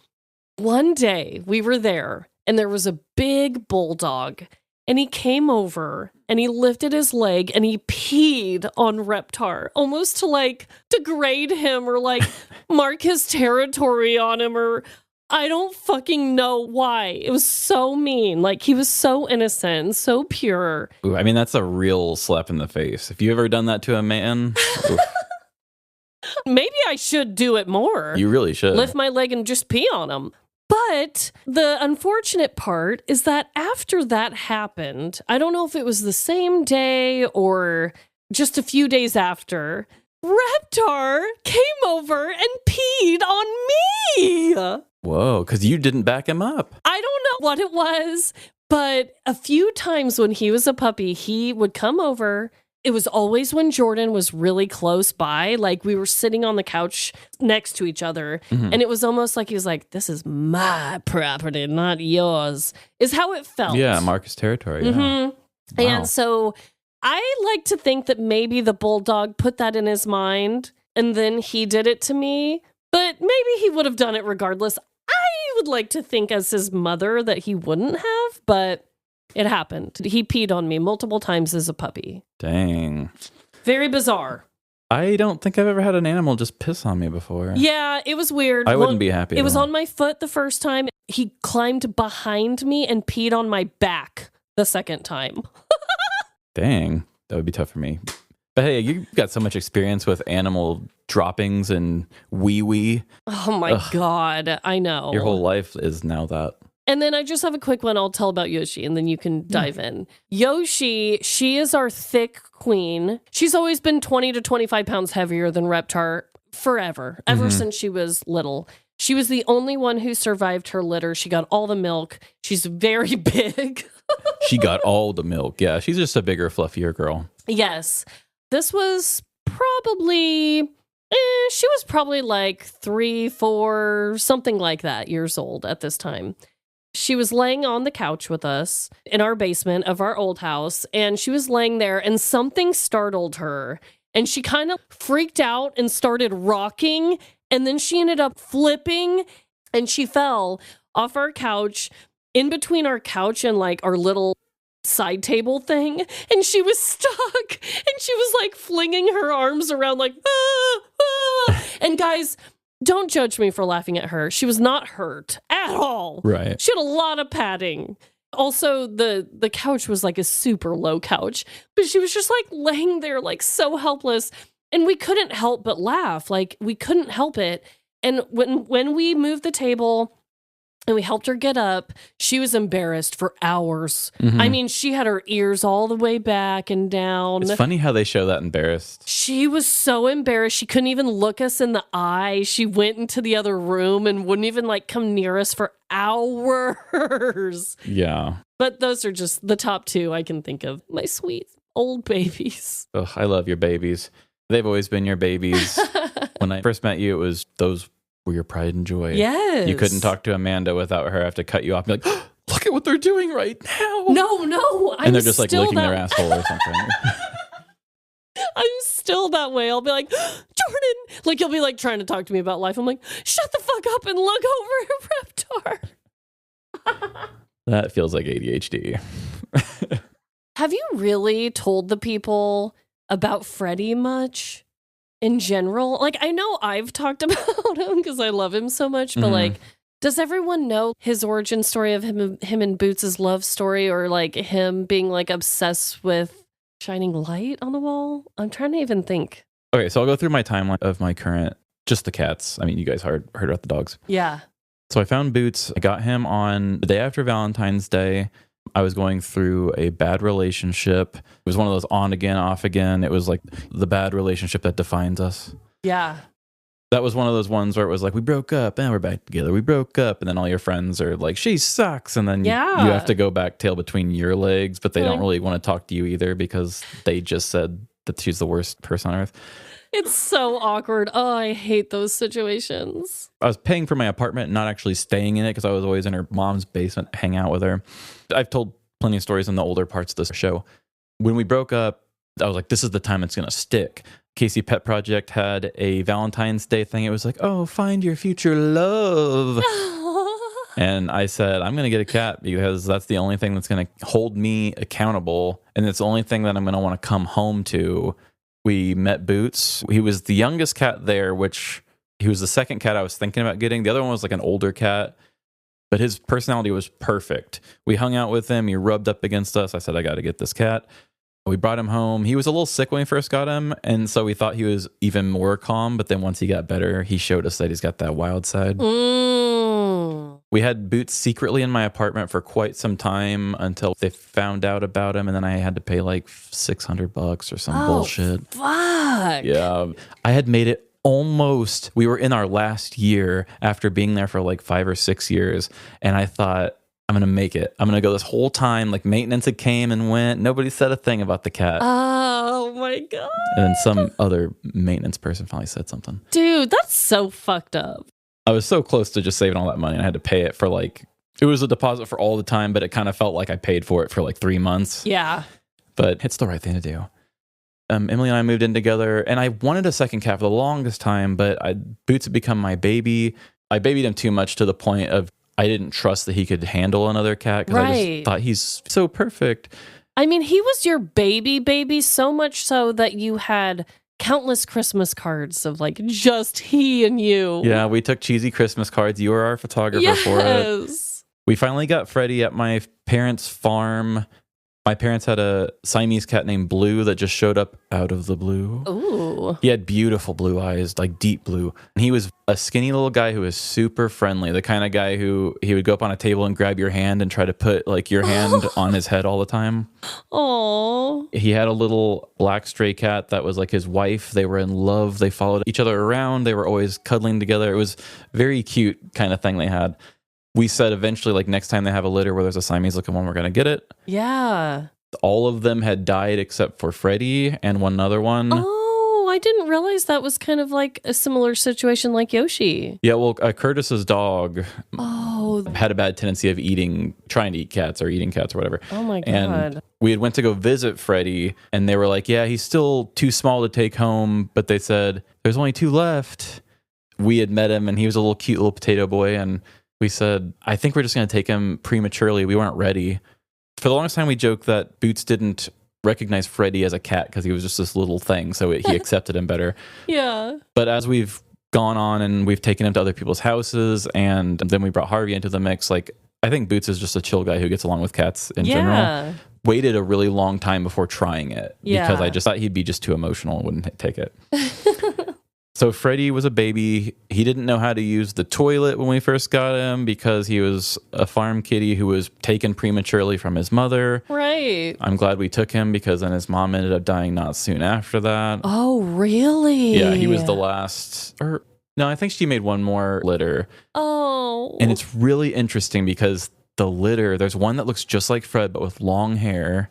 One day we were there. And there was a big bulldog, and he came over and he lifted his leg and he peed on Reptar, almost to like degrade him or like mark his territory on him, or I don't fucking know why. It was so mean. Like, he was so innocent and so pure. Ooh, I mean, that's a real slap in the face. If you ever done that to a man, maybe I should do it more. You really should. Lift my leg and just pee on him. But the unfortunate part is that after that happened, I don't know if it was the same day or just a few days after, Reptar came over and peed on me. Whoa, because you didn't back him up. I don't know what it was, but a few times when he was a puppy, he would come over. It was always when Jordan was really close by, like we were sitting on the couch next to each other. And it was almost like he was like, this is my property, not yours, is how it felt. Yeah, Marcus territory. Yeah. Wow. And so I like to think that maybe the bulldog put that in his mind. and then he did it to me, but maybe he would have done it regardless. I would like to think as his mother that he wouldn't have, but it happened. He peed on me multiple times as a puppy. Dang. Very bizarre. I don't think I've ever had an animal just piss on me before. Yeah, it was weird. I wouldn't be happy. It was on my foot the first time. He climbed behind me and peed on my back the second time. Dang, that would be tough for me. But hey, you've got so much experience with animal droppings and wee-wee. Oh my God, I know. Your whole life is now that. And then I just have a quick one I'll tell about Yoshi, and then you can dive in. Yoshi, she is our thick queen. She's always been 20 to 25 pounds heavier than Reptar forever, ever since she was little. She was the only one who survived her litter. She got all the milk. She's very big. She got all the milk. Yeah, she's just a bigger, fluffier girl. Yes. This was probably... she was probably like 3, 4, something like that, years old at this time. She was laying on the couch with us in our basement of our old house, and she was laying there, and something startled her, and she kind of freaked out and started rocking, and then she ended up flipping, and she fell off our couch, in between our couch and like our little side table thing, and she was stuck, and she was like flinging her arms around like, ah, ah. And guys, don't judge me for laughing at her. She was not hurt at all. Right. She had a lot of padding. Also, the couch was like a super low couch, but she was just like laying there like so helpless, and we couldn't help but laugh. Like we couldn't help it. And when we moved the table and we helped her get up, she was embarrassed for hours. I mean, she had her ears all the way back and down. It's funny how they show that embarrassed. She was so embarrassed. She couldn't even look us in the eye. She went into the other room and wouldn't even like come near us for hours. Yeah. But those are just the top two I can think of. My sweet old babies. Oh, I love your babies. They've always been your babies. When I first met you, it was those were your pride and joy. Yes. You couldn't talk to Amanda without her. I have to cut you off and be like, oh, look at what they're doing right now. No. And they're just like licking their asshole or something. I'm still that way. I'll be like, Jordan, like you'll be like trying to talk to me about life. I'm like, shut the fuck up and look over at Reptar. That feels like ADHD. Have you really told the people about Freddie much in general? Like, I know I've talked about him because I love him so much, but like, does everyone know his origin story of him and Boots' love story, or like him being like obsessed with shining light on the wall? I'm trying to even think. Okay, so I'll go through my timeline of my current, just the cats. I mean, you guys heard about the dogs. Yeah. So I found Boots. I got him on the day after Valentine's Day. I was going through a bad relationship. It was one of those on again, off again. It was like the bad relationship that defines us. Yeah. That was one of those ones where it was like, we broke up and we're back together. We broke up. And then all your friends are like, she sucks. And then you have to go back tail between your legs, but they don't really want to talk to you either because they just said that she's the worst person on earth. It's so awkward. Oh, I hate those situations. I was paying for my apartment, not actually staying in it because I was always in her mom's basement, hang out with her. I've told plenty of stories in the older parts of this show. When we broke up, I was like, this is the time it's going to stick. Casey Pet Project had a Valentine's Day thing. It was like, oh, find your future love. And I said, I'm going to get a cat because that's the only thing that's going to hold me accountable. And it's the only thing that I'm going to want to come home to. We met Boots. He was the youngest cat there, which he was the second cat I was thinking about getting. The other one was like an older cat, but his personality was perfect. We hung out with him. He rubbed up against us. I said, I got to get this cat. We brought him home. He was a little sick when we first got him, and so we thought he was even more calm, but then once he got better, he showed us that he's got that wild side. We had Boots secretly in my apartment for quite some time until they found out about him, and then I had to pay like $600 or some bullshit. Fuck. Yeah. I had made it almost, we were in our last year after being there for like 5 or 6 years, and I thought, I'm going to make it. I'm going to go this whole time. Like maintenance had came and went. Nobody said a thing about the cat. Oh my God. And then some other maintenance person finally said something. Dude, that's so fucked up. I was so close to just saving all that money. And I had to pay it for like, it was a deposit for all the time, but it kind of felt like I paid for it for like 3 months. Yeah. But it's the right thing to do. Emily and I moved in together, and I wanted a second cat for the longest time, but Boots had become my baby. I babied him too much to the point of I didn't trust that he could handle another cat because I just thought he's so perfect. I mean, he was your baby, so much so that you had countless Christmas cards of like just he and you. Yeah, we took cheesy Christmas cards. You were our photographer for it. We finally got Freddie at my parents' farm. My parents had a Siamese cat named Blue that just showed up out of the blue. Ooh. He had beautiful blue eyes, like deep blue. And he was a skinny little guy who was super friendly, the kind of guy who he would go up on a table and grab your hand and try to put like your hand on his head all the time. Oh. He had a little black stray cat that was like his wife. They were in love. They followed each other around. They were always cuddling together. It was very cute kind of thing they had. We said eventually, like next time they have a litter where there's a Siamese looking one, we're going to get it. Yeah. All of them had died except for Freddie and one other one. Oh, I didn't realize that was kind of like a similar situation like Yoshi. Yeah, well, Curtis's dog had a bad tendency of trying to eat cats or eating cats or whatever. Oh my God. And we had went to go visit Freddie, and they were like, yeah, he's still too small to take home, but they said, there's only 2 left. We had met him, and he was a cute little potato boy, and we said, I think we're just going to take him prematurely. We weren't ready. For the longest time, we joked that Boots didn't recognize Freddie as a cat because he was just this little thing, so he accepted him better. Yeah. But as we've gone on and we've taken him to other people's houses, and then we brought Harvey into the mix, like I think Boots is just a chill guy who gets along with cats in general. Waited a really long time before trying it because I just thought he'd be just too emotional and wouldn't take it. So Freddie was a baby. He didn't know how to use the toilet when we first got him because he was a farm kitty who was taken prematurely from his mother. Right. I'm glad we took him because then his mom ended up dying not soon after that. Oh, really? Yeah, he was the last. No, I think she made one more litter. Oh. And it's really interesting because the litter, there's one that looks just like Fred but with long hair.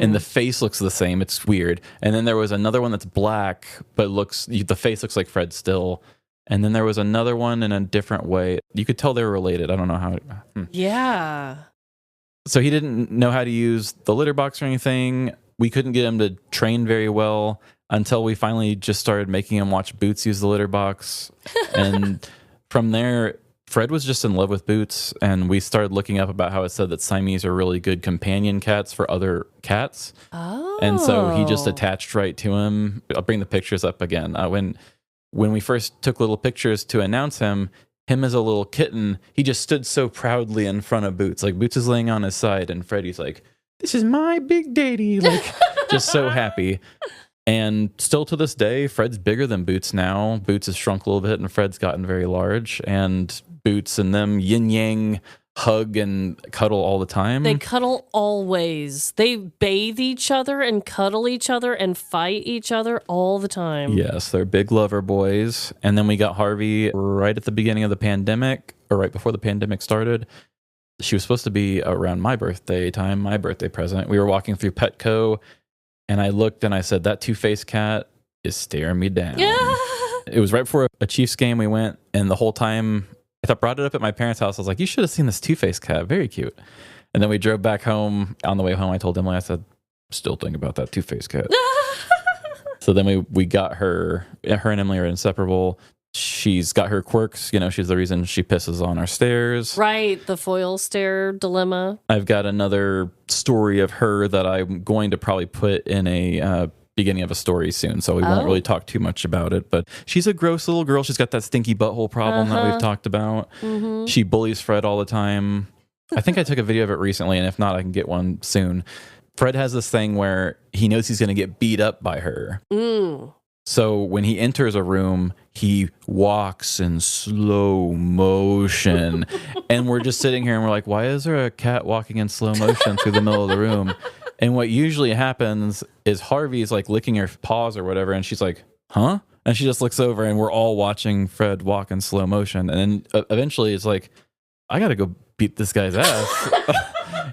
And the face looks the same. It's weird. And then there was another one that's black, but the face looks like Fred still. And then there was another one in a different way. You could tell they were related. I don't know how. Yeah. So he didn't know how to use the litter box or anything. We couldn't get him to train very well until we finally just started making him watch Boots use the litter box. And from there, Fred was just in love with Boots, and we started looking up about how it said that Siamese are really good companion cats for other cats. Oh. And so he just attached right to him. I'll bring the pictures up again. When we first took little pictures to announce him as a little kitten, he just stood so proudly in front of Boots. Like Boots is laying on his side, and Freddie's like, this is my big daddy. Like, just so happy. And still to this day, Fred's bigger than Boots now. Boots has shrunk a little bit, and Fred's gotten very large. And Boots and them yin-yang hug and cuddle all the time. They cuddle always. They bathe each other and cuddle each other and fight each other all the time. Yes, they're big lover boys. And then we got Harvey right at the beginning of the pandemic, or right before the pandemic started. She was supposed to be around my birthday time, my birthday present. We were walking through Petco, and I looked and I said, that two-faced cat is staring me down. Yeah. It was right before a Chiefs game we went, and the whole time I brought it up at my parents' house. I was like, you should have seen this two-faced cat. Very cute. And then we drove back home. On the way home, I told Emily, I said, still thinking about that two-faced cat. So then we got her and Emily are inseparable. She's got her quirks. You know, she's the reason she pisses on our stairs. Right, the foil stair dilemma. I've got another story of her that I'm going to probably put in a beginning of a story soon, so we won't really talk too much about it. But she's a gross little girl. She's got that stinky butthole problem that we've talked about. Mm-hmm. She bullies Fred all the time. I think I took a video of it recently, and if not, I can get one soon. Fred has this thing where he knows he's going to get beat up by her. So when he enters a room, he walks in slow motion. And we're just sitting here and we're like, why is there a cat walking in slow motion through the middle of the room? And what usually happens is Harvey's like licking her paws or whatever. And she's like, huh? And she just looks over and we're all watching Fred walk in slow motion. And then eventually it's like, I got to go beat this guy's ass.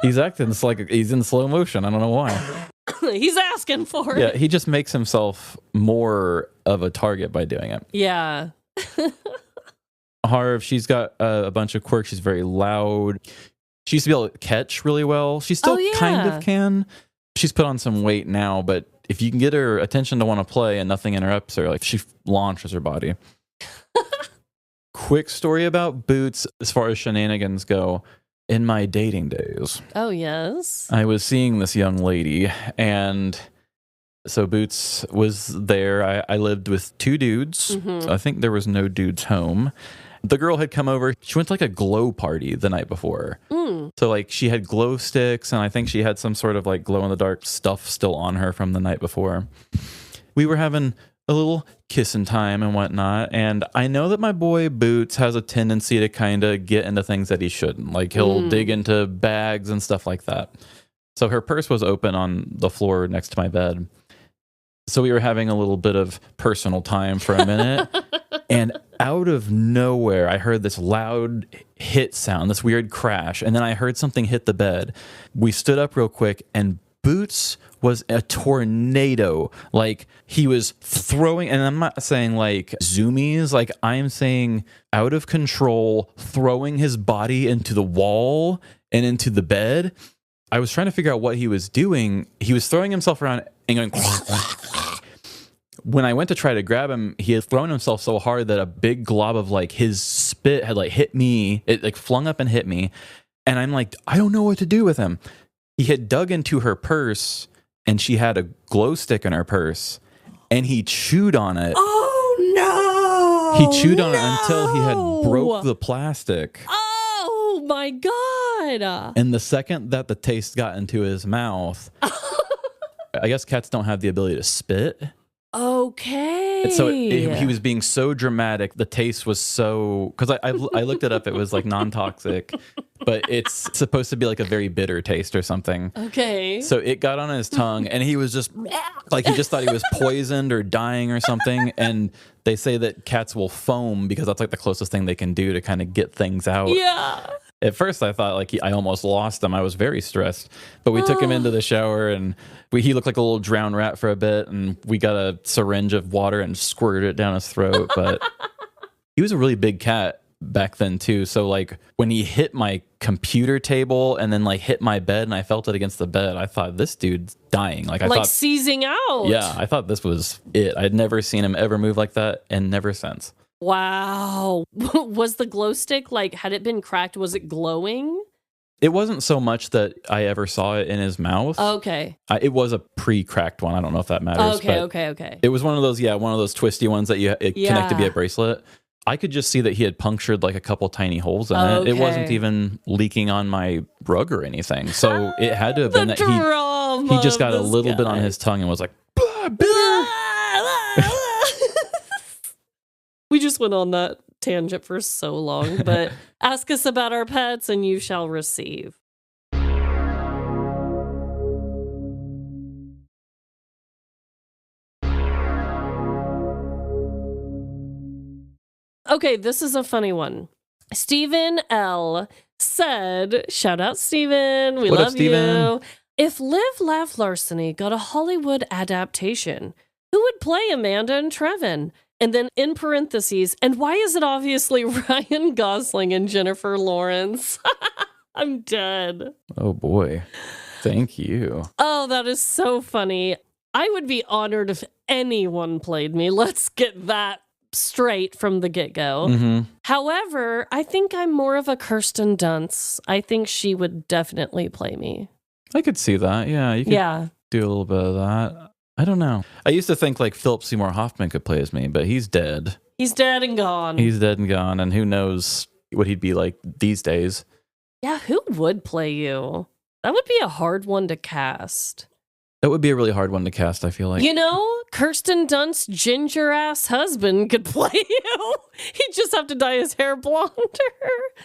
He's acting like he's in slow motion. I don't know why. He's asking for it. Yeah, he just makes himself more of a target by doing it. Yeah. Harv, she's got a bunch of quirks. She's very loud. She used to be able to catch really well. She still kind of can. She's put on some weight now, but if you can get her attention to want to play and nothing interrupts her, like she launches her body. Quick story about Boots as far as shenanigans go. In my dating days. Oh, yes. I was seeing this young lady, and so Boots was there. I lived with 2 dudes. I think there was no dudes home. The girl had come over. She went to like a glow party the night before. So like she had glow sticks, and I think she had some sort of like glow in the dark stuff still on her from the night before. We were having a little kissing time and whatnot, and I know that my boy Boots has a tendency to kind of get into things that he shouldn't. Like he'll dig into bags and stuff like that. So her purse was open on the floor next to my bed. So we were having a little bit of personal time for a minute, and out of nowhere, I heard this loud hit sound, this weird crash, and then I heard something hit the bed. We stood up real quick, and Boots was a tornado. Like he was throwing, and I'm not saying like zoomies, like I'm saying out of control, throwing his body into the wall and into the bed. I was trying to figure out what he was doing. He was throwing himself around and going. When I went to try to grab him, he had thrown himself so hard that a big glob of like his spit had like hit me. It like flung up and hit me. And I'm like, I don't know what to do with him. He had dug into her purse, and she had a glow stick in her purse, and he chewed on it. Oh, no. He chewed on it until he had broke the plastic. Oh, my God. And the second that the taste got into his mouth, I guess cats don't have the ability to spit. Okay. And so he was being so dramatic. The taste was so, because I looked it up. It was like non-toxic, but it's supposed to be like a very bitter taste or something. Okay. So it got on his tongue, and he was just like, he just thought he was poisoned or dying or something. And they say that cats will foam because that's like the closest thing they can do to kind of get things out. Yeah. At first, I thought like I almost lost him. I was very stressed, but we took him into the shower, and he looked like a little drowned rat for a bit, and we got a syringe of water and squirted it down his throat. But he was a really big cat back then too. So like when he hit my computer table and then like hit my bed, and I felt it against the bed, I thought this dude's dying. Like I thought seizing out. Yeah, I thought this was it. I'd never seen him ever move like that, and never since. Wow. Was the glow stick, like, had it been cracked, was it glowing? It wasn't so much that I ever saw it in his mouth. Okay. It was a pre-cracked one. I don't know if that matters. Okay. It was one of those twisty ones that connect to be a bracelet. I could just see that he had punctured like a couple tiny holes in it. It wasn't even leaking on my rug or anything. So it had to have been that he just got a little bit on his tongue and was like, bitter. We just went on that tangent for so long, but ask us about our pets and you shall receive. Okay, this is a funny one. Stephen L. said, shout out Stephen, we love you. If Live, Laugh, Larceny got a Hollywood adaptation, who would play Amanda and Trevin? And then in parentheses, and why is it obviously Ryan Gosling and Jennifer Lawrence? I'm dead. Oh boy. Thank you. Oh, that is so funny. I would be honored if anyone played me. Let's get that straight from the get-go. Mm-hmm. However, I think I'm more of a Kirsten Dunst. I think she would definitely play me. I could see that. Yeah, you could do a little bit of that. I don't know. I used to think like Philip Seymour Hoffman could play as me, but he's dead. He's dead and gone. He's dead and gone, and who knows what he'd be like these days. Yeah, who would play you? That would be a hard one to cast. That would be a really hard one to cast, I feel like. You know, Kirsten Dunst's ginger-ass husband could play you. He'd just have to dye his hair blonder.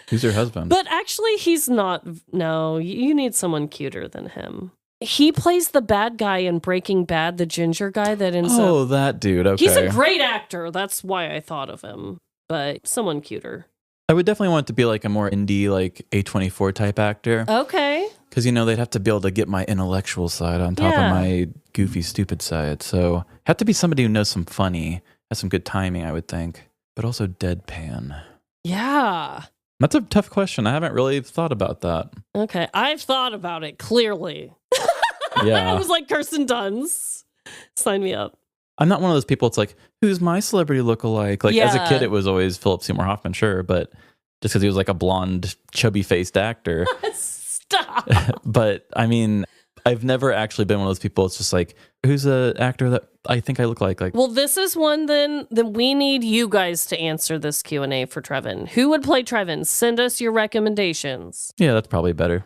Who's your husband? But actually, he's not. No, you need someone cuter than him. He plays the bad guy in Breaking Bad, the ginger guy that ends up... Oh, that dude. Okay. He's a great actor. That's why I thought of him. But someone cuter. I would definitely want it to be like a more indie, like A24 type actor. Okay. Because, you know, they'd have to be able to get my intellectual side on top of my goofy, stupid side. So have to be somebody who knows some funny, has some good timing, I would think. But also deadpan. Yeah. That's a tough question. I haven't really thought about that. Okay. I've thought about it, clearly. Yeah. I was like Kirsten Dunst. Sign me up. I'm not one of those people. It's like, who's my celebrity lookalike? Like as a kid, it was always Philip Seymour Hoffman, sure, but just because he was like a blonde, chubby-faced actor. Stop. But I mean, I've never actually been one of those people. It's just like, who's an actor that I think I look like? Well, this is one then we need you guys to answer this Q&A for Trevin. Who would play Trevin? Send us your recommendations. Yeah, that's probably better.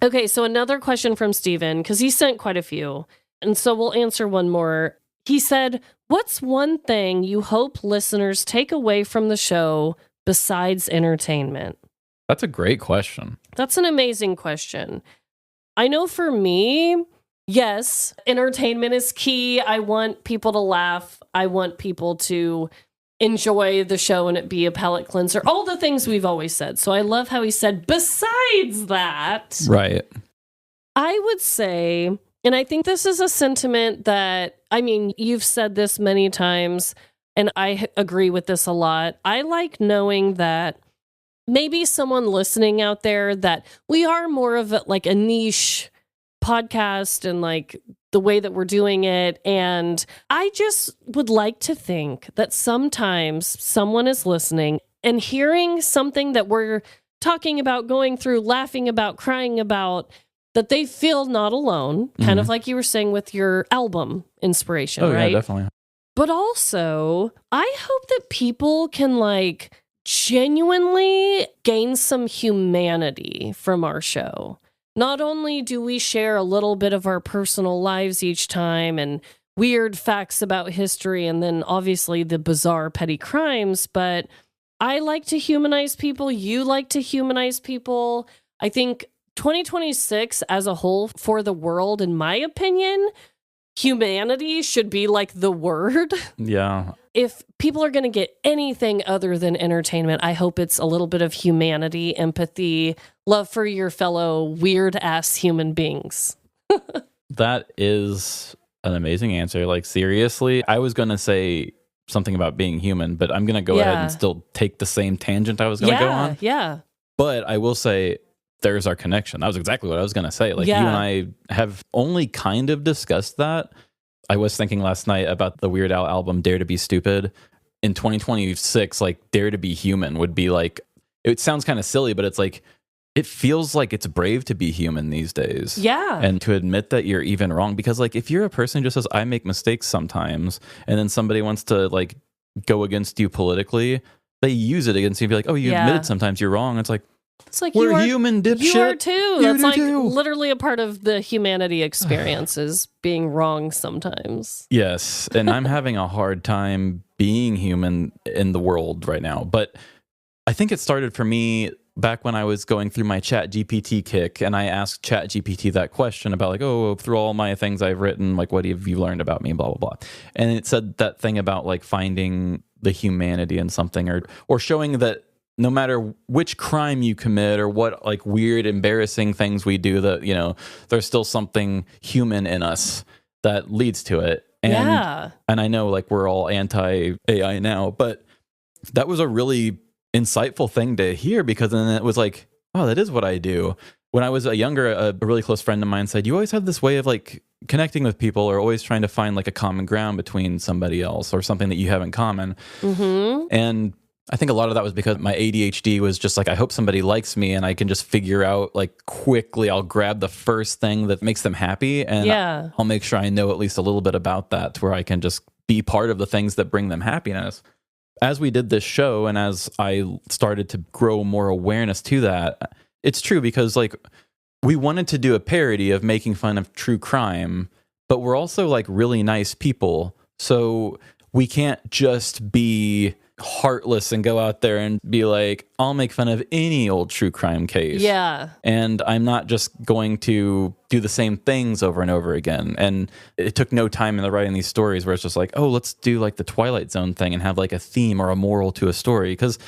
Okay, so another question from Steven, because he sent quite a few. And so we'll answer one more. He said, what's one thing you hope listeners take away from the show besides entertainment? That's a great question. That's an amazing question. I know for me, yes, entertainment is key. I want people to laugh. I want people to enjoy the show and it be a palate cleanser. All the things we've always said. So I love how he said, besides that. Right. I would say, and I think this is a sentiment that, I mean, you've said this many times, and I agree with this a lot. I like knowing that maybe someone listening out there, that we are more of a niche podcast and like the way that we're doing it. And I just would like to think that sometimes someone is listening and hearing something that we're talking about, going through, laughing about, crying about, that they feel not alone, kind of like you were saying with your album inspiration, right? Yeah, definitely. But also, I hope that people can like genuinely gain some humanity from our show. Not only do we share a little bit of our personal lives each time and weird facts about history and then obviously the bizarre petty crimes, but I like to humanize people. You like to humanize people. I think 2026 as a whole for the world, in my opinion, humanity should be like the word. Yeah. If people are going to get anything other than entertainment, I hope it's a little bit of humanity, empathy, love for your fellow weird ass human beings. That is an amazing answer. Like, seriously, I was going to say something about being human, but I'm going to go ahead and still take the same tangent I was going to go on. Yeah. But I will say, there's our connection. That was exactly what I was going to say. Like, you and I have only kind of discussed that. I was thinking last night about the Weird Al album, Dare to Be Stupid. In 2026, like, Dare to Be Human would be like, it sounds kind of silly, but it's like, it feels like it's brave to be human these days. Yeah. And to admit that you're even wrong. Because, like, if you're a person who just says, I make mistakes sometimes, and then somebody wants to, like, go against you politically, they use it against you and be like, oh, you admitted sometimes you're wrong. It's like we're human, dipshit. You are too. You That's like too. literally a part of the humanity experience is being wrong sometimes. Yes. And I'm having a hard time being human in the world right now. But I think it started for me back when I was going through my Chat GPT kick, and I asked Chat GPT that question about like, oh, through all my things I've written, like, what have you learned about me, blah, blah, blah. And it said that thing about like finding the humanity in something, or showing that no matter which crime you commit or what like weird, embarrassing things we do, that, you know, there's still something human in us that leads to it. And, and I know like we're all anti-AI now, but that was a really insightful thing to hear, because then it was like, oh, that is what I do. When I was younger, a really close friend of mine said, you always have this way of like connecting with people, or always trying to find like a common ground between somebody else or something that you have in common. And I think a lot of that was because my ADHD was just like, I hope somebody likes me and I can just figure out like quickly, I'll grab the first thing that makes them happy, and I'll make sure I know at least a little bit about that, to where I can just be part of the things that bring them happiness. As we did this show, and as I started to grow more awareness to that, it's true, because like we wanted to do a parody of making fun of true crime, but we're also like really nice people. So we can't just be heartless and go out there and be like, I'll make fun of any old true crime case. Yeah. And I'm not just going to do the same things over and over again. And it took no time in the writing these stories where it's just like, oh, let's do like the Twilight Zone thing and have like a theme or a moral to a story. Because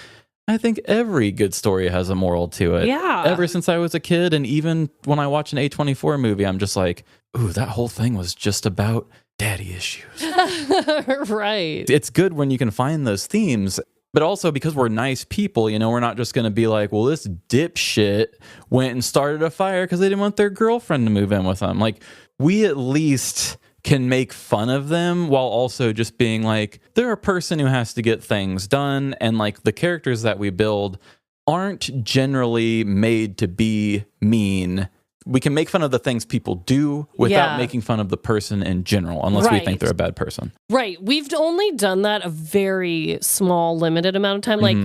I think every good story has a moral to it. Yeah. Ever since I was a kid, and even when I watch an A24 movie, I'm just like, ooh, that whole thing was just about daddy issues. Right. It's good when you can find those themes, but also because we're nice people, you know, we're not just going to be like, well, this dipshit went and started a fire because they didn't want their girlfriend to move in with them. Like, we at least can make fun of them while also just being like, they're a person who has to get things done. And like the characters that we build aren't generally made to be mean. We can make fun of the things people do without making fun of the person in general, unless we think they're a bad person. Right. We've only done that a very small, limited amount of time. Like,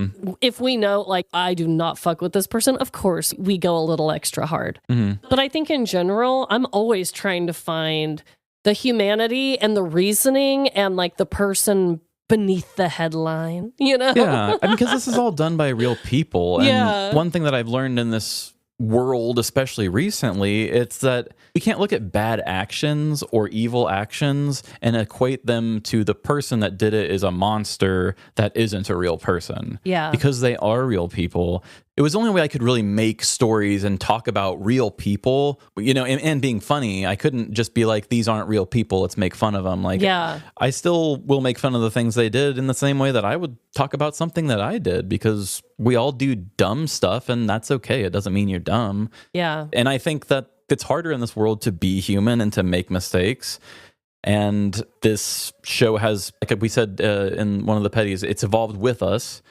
if we know, like, I do not fuck with this person, of course, we go a little extra hard. But I think in general, I'm always trying to find the humanity and the reasoning and, like, the person beneath the headline, you know? Yeah. I mean, because this is all done by real people. And one thing that I've learned in this world, especially recently, it's that we can't look at bad actions or evil actions and equate them to the person that did it is a monster that isn't a real person. Yeah. Because they are real people. It was the only way I could really make stories and talk about real people, you know, and being funny. I couldn't just be like, these aren't real people, let's make fun of them. Like, I still will make fun of the things they did in the same way that I would talk about something that I did, because we all do dumb stuff and that's okay. It doesn't mean you're dumb. Yeah. And I think that it's harder in this world to be human and to make mistakes. And this show has, like we said in one of the petties, it's evolved with us.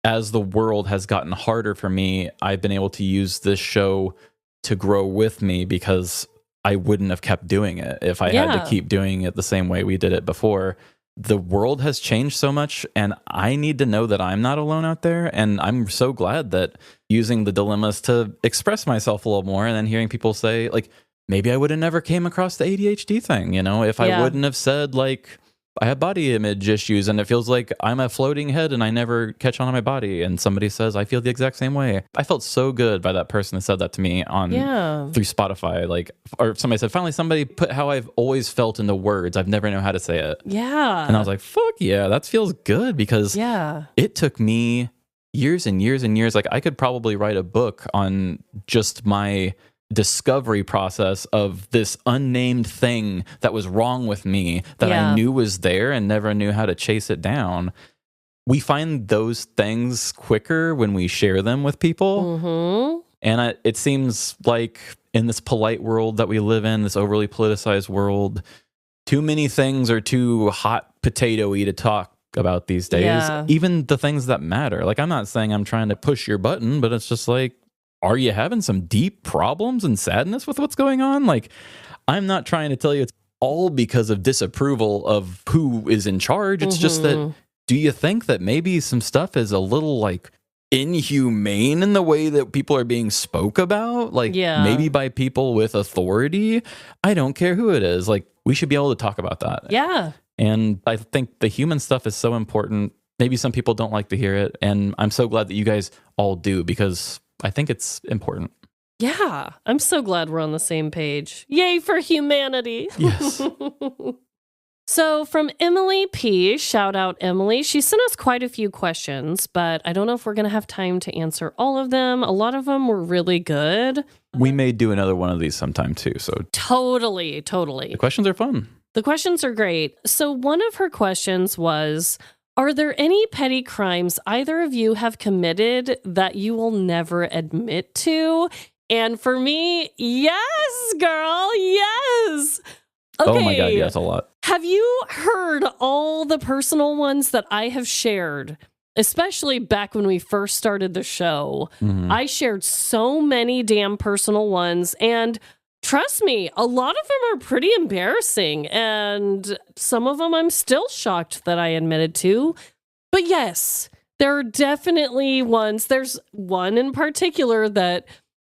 As the world has gotten harder for me, I've been able to use this show to grow with me, because I wouldn't have kept doing it if I had to keep doing it the same way we did it before. The world has changed so much, and I need to know that I'm not alone out there. And I'm so glad that using the dilemmas to express myself a little more, and then hearing people say, like, maybe I would have never came across the ADHD thing, you know, if I wouldn't have said, like, I have body image issues and it feels like I'm a floating head and I never catch on to my body. And somebody says, I feel the exact same way. I felt so good by that person that said that to me on through Spotify. Like, or somebody said, finally, somebody put how I've always felt into words. I've never known how to say it. Yeah. And I was like, fuck yeah, that feels good, because it took me years and years and years. Like, I could probably write a book on just my discovery process of this unnamed thing that was wrong with me that I knew was there and never knew how to chase it down. We find those things quicker when we share them with people. And it seems like in this polite world that we live in, this overly politicized world, too many things are too hot potato-y to talk about these days. Even the things that matter. Like, I'm not saying I'm trying to push your button, but it's just like, are you having some deep problems and sadness with what's going on? Like, I'm not trying to tell you it's all because of disapproval of who is in charge. It's just that, do you think that maybe some stuff is a little, like, inhumane in the way that people are being spoke about? Like, maybe by people with authority? I don't care who it is. Like, we should be able to talk about that. Yeah. And I think the human stuff is so important. Maybe some people don't like to hear it. And I'm so glad that you guys all do, because I think it's important. Yeah, I'm so glad we're on the same page. Yay for humanity. Yes. So from Emily P, shout out Emily. She sent us quite a few questions, but I don't know if we're going to have time to answer all of them. A lot of them were really good. We may do another one of these sometime too. So Totally. The questions are fun. The questions are great. So one of her questions was, are there any petty crimes either of you have committed that you will never admit to? And for me, yes, girl, yes. Okay. Oh my God, yeah, that's a lot. Have you heard all the personal ones that I have shared? Especially back when we first started the show. I shared so many damn personal ones, and trust me, a lot of them are pretty embarrassing, and some of them I'm still shocked that I admitted to. But yes, there are definitely ones. There's one in particular that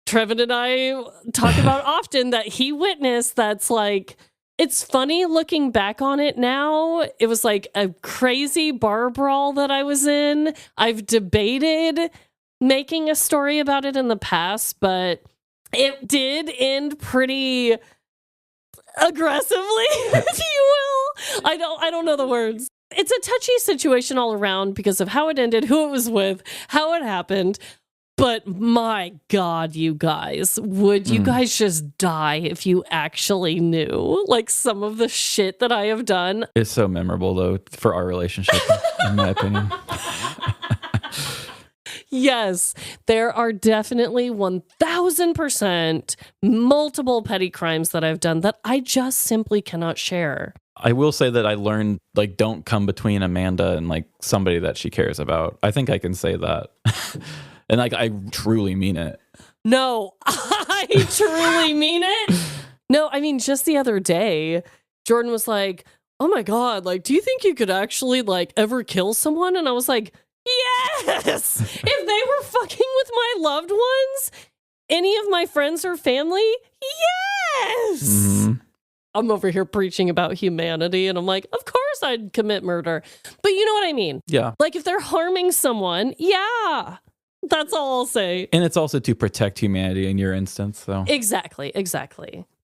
Trevin and I talk about often that he witnessed that's like, it's funny looking back on it now. It was like a crazy bar brawl that I was in. I've debated making a story about it in the past, but it did end pretty aggressively, if you will. I don't know the words. It's a touchy situation all around because of how it ended, who it was with, how it happened. But my God, you guys, would you guys just die if you actually knew, like, some of the shit that I have done? It's so memorable, though, for our relationship, in my opinion. Yes, there are definitely 1,000 1000% multiple petty crimes that I've done that I just simply cannot share. I will say that I learned, like, don't come between Amanda and, like, somebody that she cares about. I think I can say that. And, like, I truly mean it. No, I truly mean it. No, I mean, just the other day, Jordan was like, oh my God, like, do you think you could actually, like, ever kill someone? And I was like, yes! If they were fucking with my loved ones, any of my friends or family, yes! Mm-hmm. I'm over here preaching about humanity, and I'm like, of course I'd commit murder. But you know what I mean? Yeah. Like, if they're harming someone, yeah. That's all I'll say. And it's also to protect humanity in your instance, so. Exactly.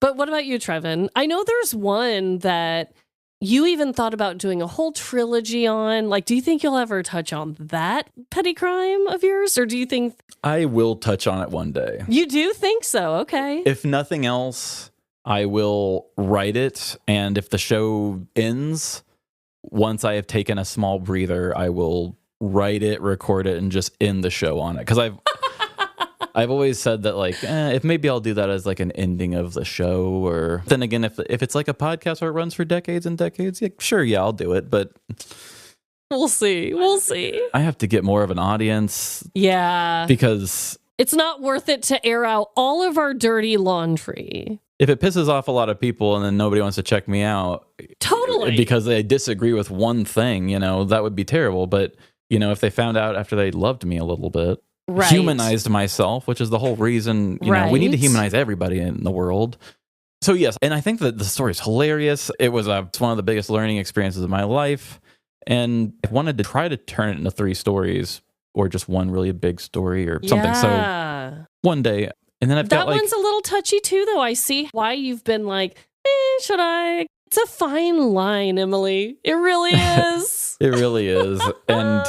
But what about you, Trevin? I know there's one that you even thought about doing a whole trilogy on. Like, do you think you'll ever touch on that petty crime of yours? Or do you think... I will touch on it one day. You do think so? Okay. If nothing else, I will write it. And if the show ends, once I have taken a small breather, I will write it, record it, and just end the show on it. Because I've always said that, like, if maybe I'll do that as like an ending of the show. Or then again, if it's like a podcast where it runs for decades and decades, yeah, sure, yeah, I'll do it. But we'll see. I have to get more of an audience. Yeah. Because it's not worth it to air out all of our dirty laundry. If it pisses off a lot of people and then nobody wants to check me out, totally, because they disagree with one thing, that would be terrible. But if they found out after they loved me a little bit, right, humanized myself, which is the whole reason, we need to humanize everybody in the world. So yes, and I think that the story is hilarious. It's one of the biggest learning experiences of my life, and I wanted to try to turn it into 3 stories or just one really big story or something. Yeah. So one day. And then that one's a little touchy too, though. I see why you've been like, should I? It's a fine line, Emily. It really is. It really is. And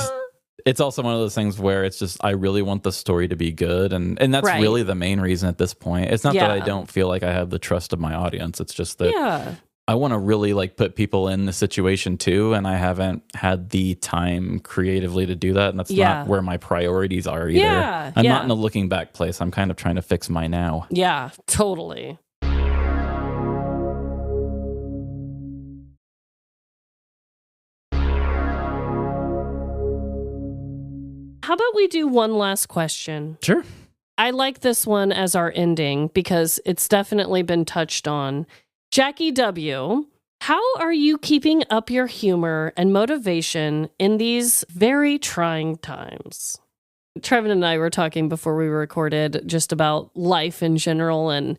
it's also one of those things where it's just, I really want the story to be good. And that's right, really the main reason at this point. It's not that I don't feel like I have the trust of my audience. It's just that I want to really put people in the situation too. And I haven't had the time creatively to do that. And that's not where my priorities are either. Yeah. I'm not in a looking back place. I'm kind of trying to fix my now. Yeah, totally. How about we do one last question? Sure. I like this one as our ending because it's definitely been touched on. Jackie W., how are you keeping up your humor and motivation in these very trying times? Trevin and I were talking before we recorded just about life in general and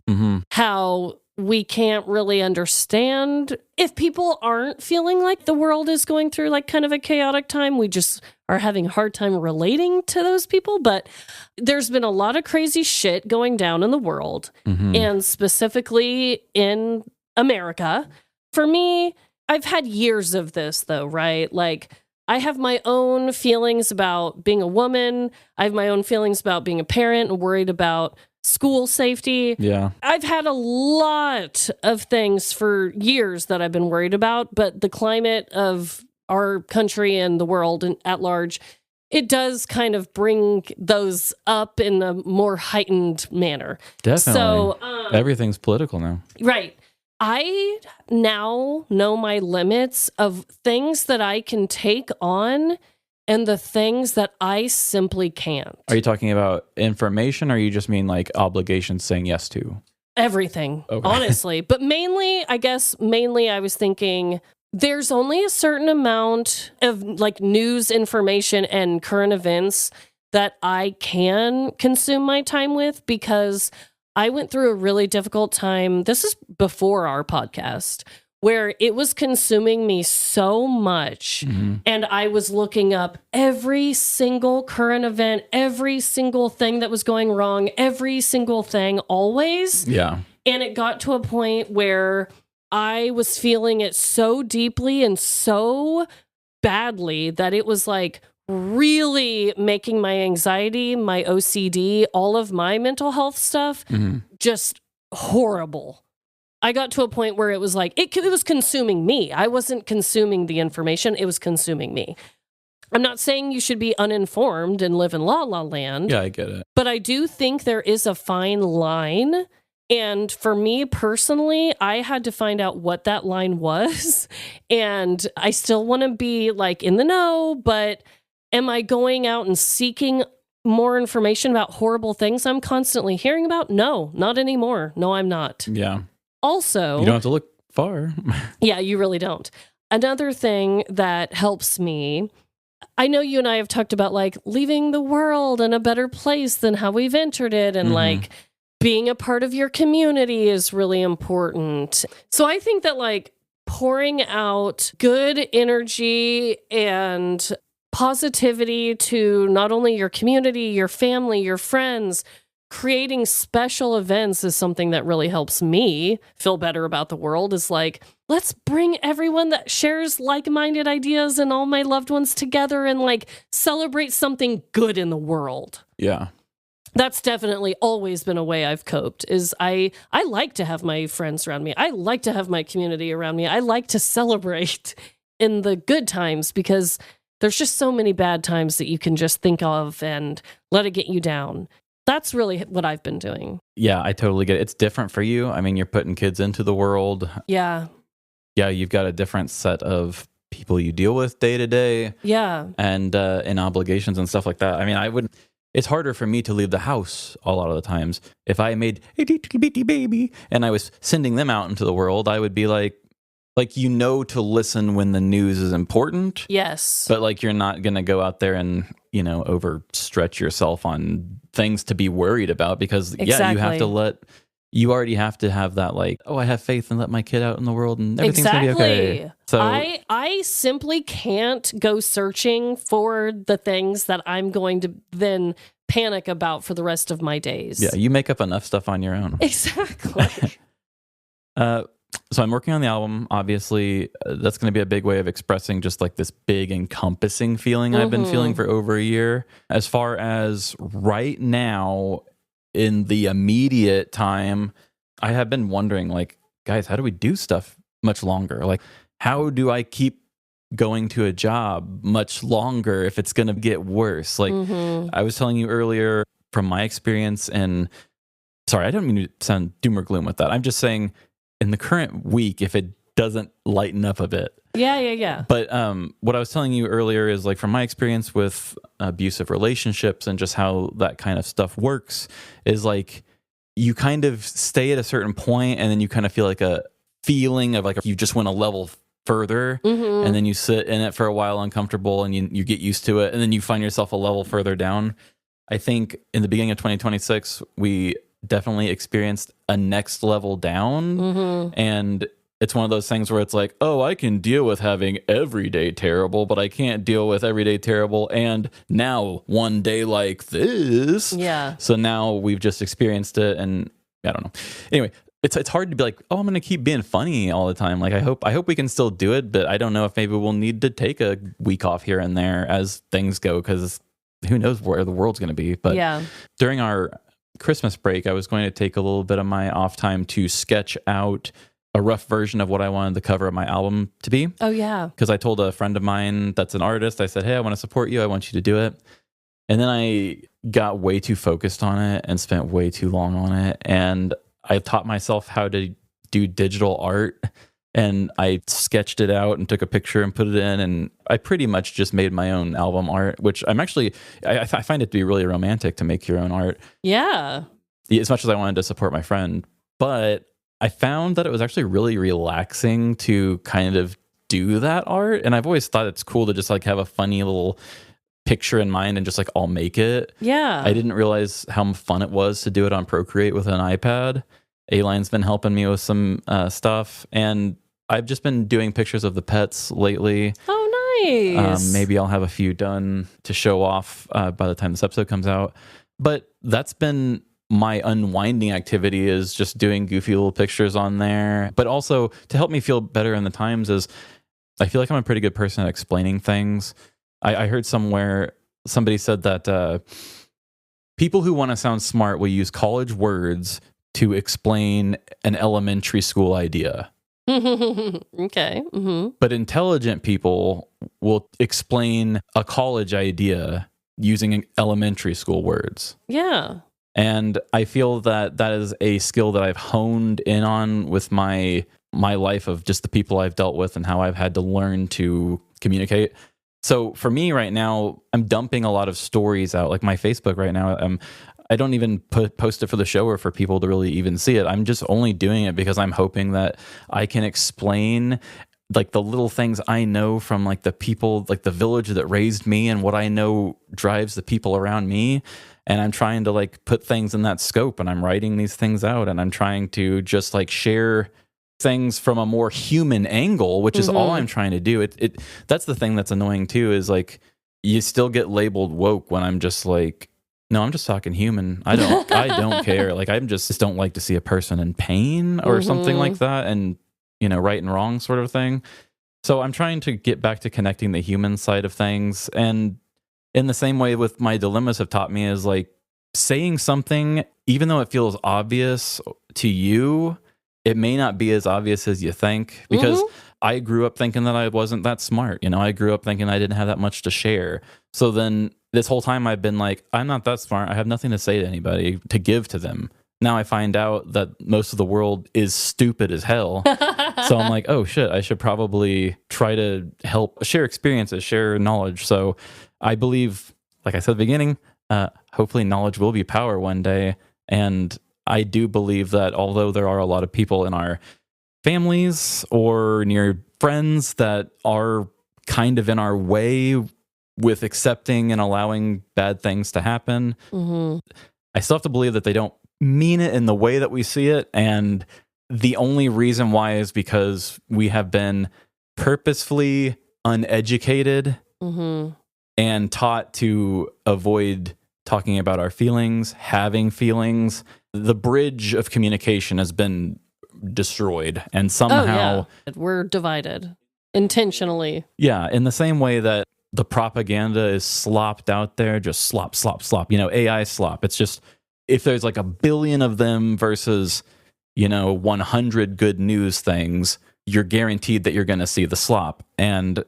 how we can't really understand if people aren't feeling like the world is going through kind of a chaotic time. We just are having a hard time relating to those people. But there's been a lot of crazy shit going down in the world, and specifically in America. For me, I've had years of this though, right? I have my own feelings about being a woman. I have my own feelings about being a parent and worried about school safety. Yeah. I've had a lot of things for years that I've been worried about, but the climate of our country and the world at large, it does kind of bring those up in a more heightened manner. Definitely. So everything's political now. Right. I now know my limits of things that I can take on and the things that I simply can't. Are you talking about information, or you just mean obligations saying yes to? Everything, honestly. But mainly I was thinking there's only a certain amount of news information and current events that I can consume my time with, because I went through a really difficult time. This is before our podcast, where it was consuming me so much. And I was looking up every single current event, every single thing that was going wrong, every single thing always. Yeah. And it got to a point where I was feeling it so deeply and so badly that it was really making my anxiety, my OCD, all of my mental health stuff just horrible. I got to a point where it was it was consuming me. I wasn't consuming the information. It was consuming me. I'm not saying you should be uninformed and live in La La Land. Yeah, I get it. But I do think there is a fine line. And for me personally, I had to find out what that line was. And I still want to be like in the know, but am I going out and seeking more information about horrible things I'm constantly hearing about? No, not anymore. No, I'm not. Yeah. Also, you don't have to look far. Yeah, you really don't. Another thing that helps me, I know you and I have talked about like leaving the world in a better place than how we've entered it, and like being a part of your community is really important. So I think that like pouring out good energy and positivity to not only your community, your family, your friends, creating special events is something that really helps me feel better about the world. Is like, let's bring everyone that shares like-minded ideas and all my loved ones together and like celebrate something good in the world. Yeah. That's definitely always been a way I've coped. Is I like to have my friends around me. I like to have my community around me. I like to celebrate in the good times, because there's just so many bad times that you can just think of and let it get you down. That's really what I've been doing. Yeah, I totally get it. It's different for you. I mean, you're putting kids into the world. Yeah. Yeah, you've got a different set of people you deal with day to day. Yeah. And obligations and stuff like that. I mean, it's harder for me to leave the house a lot of the times. If I made a little bitty baby and I was sending them out into the world, I would be like, to listen when the news is important. Yes. But like, you're not going to go out there and, overstretch yourself on things to be worried about, because you already have to have that like, oh, I have faith and let my kid out in the world and everything's going to be okay. So I simply can't go searching for the things that I'm going to then panic about for the rest of my days. Yeah, you make up enough stuff on your own. Exactly. So I'm working on the album. Obviously, that's going to be a big way of expressing just like this big encompassing feeling I've been feeling for over a year. As far as right now, in the immediate time, I have been wondering, like, guys, how do we do stuff much longer? Like, how do I keep going to a job much longer if it's going to get worse? Like, I was telling you earlier from my experience, and sorry, I don't mean to sound doom or gloom with that. I'm just saying, in the current week, if it doesn't lighten up a bit. Yeah. But what I was telling you earlier is like from my experience with abusive relationships and just how that kind of stuff works is like you kind of stay at a certain point and then you kind of feel like a feeling of like you just went a level further and then you sit in it for a while uncomfortable and you get used to it and then you find yourself a level further down. I think in the beginning of 2026, we definitely experienced a next level down and it's one of those things where it's like, oh, I can deal with having everyday terrible, but I can't deal with everyday terrible and now one day like this. Yeah. So now we've just experienced it and I don't know. Anyway, it's hard to be like, oh, I'm going to keep being funny all the time. Like I hope we can still do it, but I don't know if maybe we'll need to take a week off here and there as things go, because who knows where the world's going to be. But during our Christmas break, I was going to take a little bit of my off time to sketch out a rough version of what I wanted the cover of my album to be. Oh, yeah. Because I told a friend of mine that's an artist, I said, hey, I want to support you. I want you to do it. And then I got way too focused on it and spent way too long on it. And I taught myself how to do digital art. And I sketched it out and took a picture and put it in. And I pretty much just made my own album art, which I find it to be really romantic to make your own art. Yeah. As much as I wanted to support my friend. But I found that it was actually really relaxing to kind of do that art. And I've always thought it's cool to just like have a funny little picture in mind and just like I'll make it. Yeah. I didn't realize how fun it was to do it on Procreate with an iPad. A-Line's been helping me with some stuff. And I've just been doing pictures of the pets lately. Oh, nice. Maybe I'll have a few done to show off by the time this episode comes out. But that's been my unwinding activity, is just doing goofy little pictures on there. But also to help me feel better in the times is I feel like I'm a pretty good person at explaining things. I heard somewhere somebody said that people who want to sound smart will use college words to explain an elementary school idea. Okay. But intelligent people will explain a college idea using elementary school words. Yeah. And I feel that that is a skill that I've honed in on with my life of just the people I've dealt with and how I've had to learn to communicate. So for me right now, I'm dumping a lot of stories out. Like my Facebook right now, I don't even post it for the show or for people to really even see it. I'm just only doing it because I'm hoping that I can explain like the little things I know from like the people, like the village that raised me and what I know drives the people around me. And I'm trying to like put things in that scope, and I'm writing these things out, and I'm trying to just like share things from a more human angle, which is all I'm trying to do. That's the thing that's annoying too, is like you still get labeled woke when I'm just like, no, I'm just talking human. I don't care. Like I just don't like to see a person in pain or something like that, and right and wrong sort of thing. So I'm trying to get back to connecting the human side of things. And in the same way with my dilemmas have taught me is like saying something, even though it feels obvious to you, it may not be as obvious as you think, because I grew up thinking that I wasn't that smart. I grew up thinking I didn't have that much to share. So then this whole time I've been like, I'm not that smart. I have nothing to say to anybody to give to them. Now I find out that most of the world is stupid as hell. So I'm like, oh shit, I should probably try to help share experiences, share knowledge. So I believe, like I said at the beginning, hopefully knowledge will be power one day. And I do believe that although there are a lot of people in our families or near friends that are kind of in our way with accepting and allowing bad things to happen, I still have to believe that they don't mean it in the way that we see it. And the only reason why is because we have been purposefully uneducated and taught to avoid talking about our feelings, having feelings. The bridge of communication has been destroyed, and somehow we're divided intentionally. Yeah, in the same way that the propaganda is slopped out there, just slop, slop, slop. AI slop. It's just, if there's like a billion of them versus 100 good news things, you're guaranteed that you're going to see the slop. And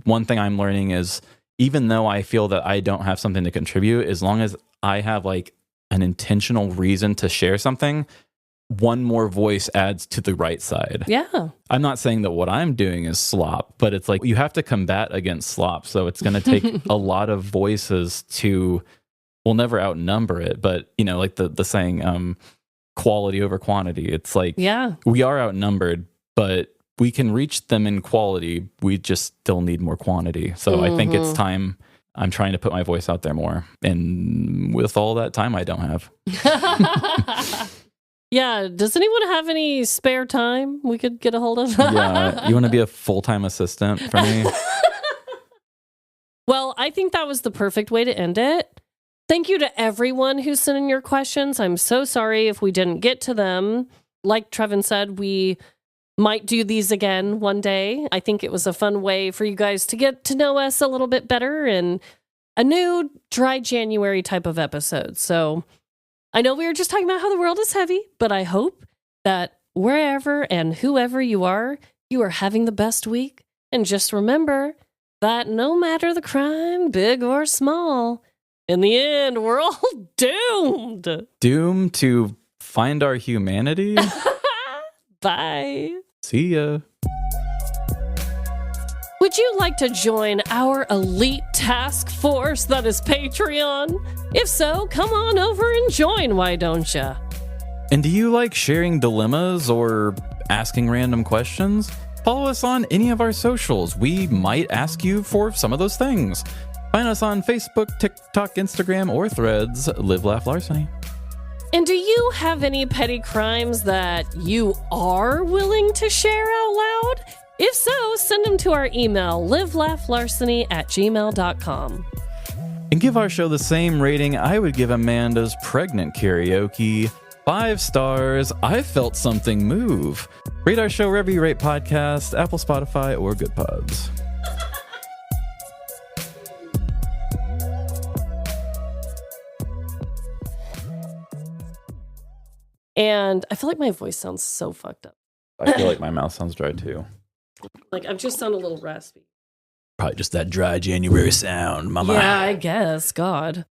one thing I'm learning is, even though I feel that I don't have something to contribute, as long as I have like an intentional reason to share something, one more voice adds to the right side. Yeah. I'm not saying that what I'm doing is slop, but it's like you have to combat against slop. So it's going to take a lot of voices to, we'll never outnumber it, but like the saying, quality over quantity. It's like, we are outnumbered, but we can reach them in quality. We just still need more quantity. So I think it's time. I'm trying to put my voice out there more. And with all that time I don't have. Yeah. Does anyone have any spare time we could get a hold of? Yeah. You want to be a full-time assistant for me? Well, I think that was the perfect way to end it. Thank you to everyone who sent in your questions. I'm so sorry if we didn't get to them. Like Trevin said, we might do these again one day. I think it was a fun way for you guys to get to know us a little bit better, and a new dry January type of episode. So I know we were just talking about how the world is heavy, but I hope that wherever and whoever you are having the best week. And just remember that no matter the crime, big or small, in the end, we're all doomed. Doomed to find our humanity? Bye. See ya. Would you like to join our elite task force that is Patreon? If so, come on over and join, why don't ya? And do you like sharing dilemmas or asking random questions? Follow us on any of our socials. We might ask you for some of those things. Find us on Facebook, TikTok, Instagram, or Threads. Live, Laugh, Larceny. And do you have any petty crimes that you are willing to share out loud? If so, send them to our email, livelaughlarceny@gmail.com. And give our show the same rating I would give Amanda's pregnant karaoke. 5 stars. I felt something move. Rate our show wherever you rate podcasts, Apple, Spotify, or Good Pods. And I feel like my voice sounds so fucked up. I feel like my mouth sounds dry too. Like, I just sound a little raspy. Probably just that dry January sound, mama. Yeah, I guess. God.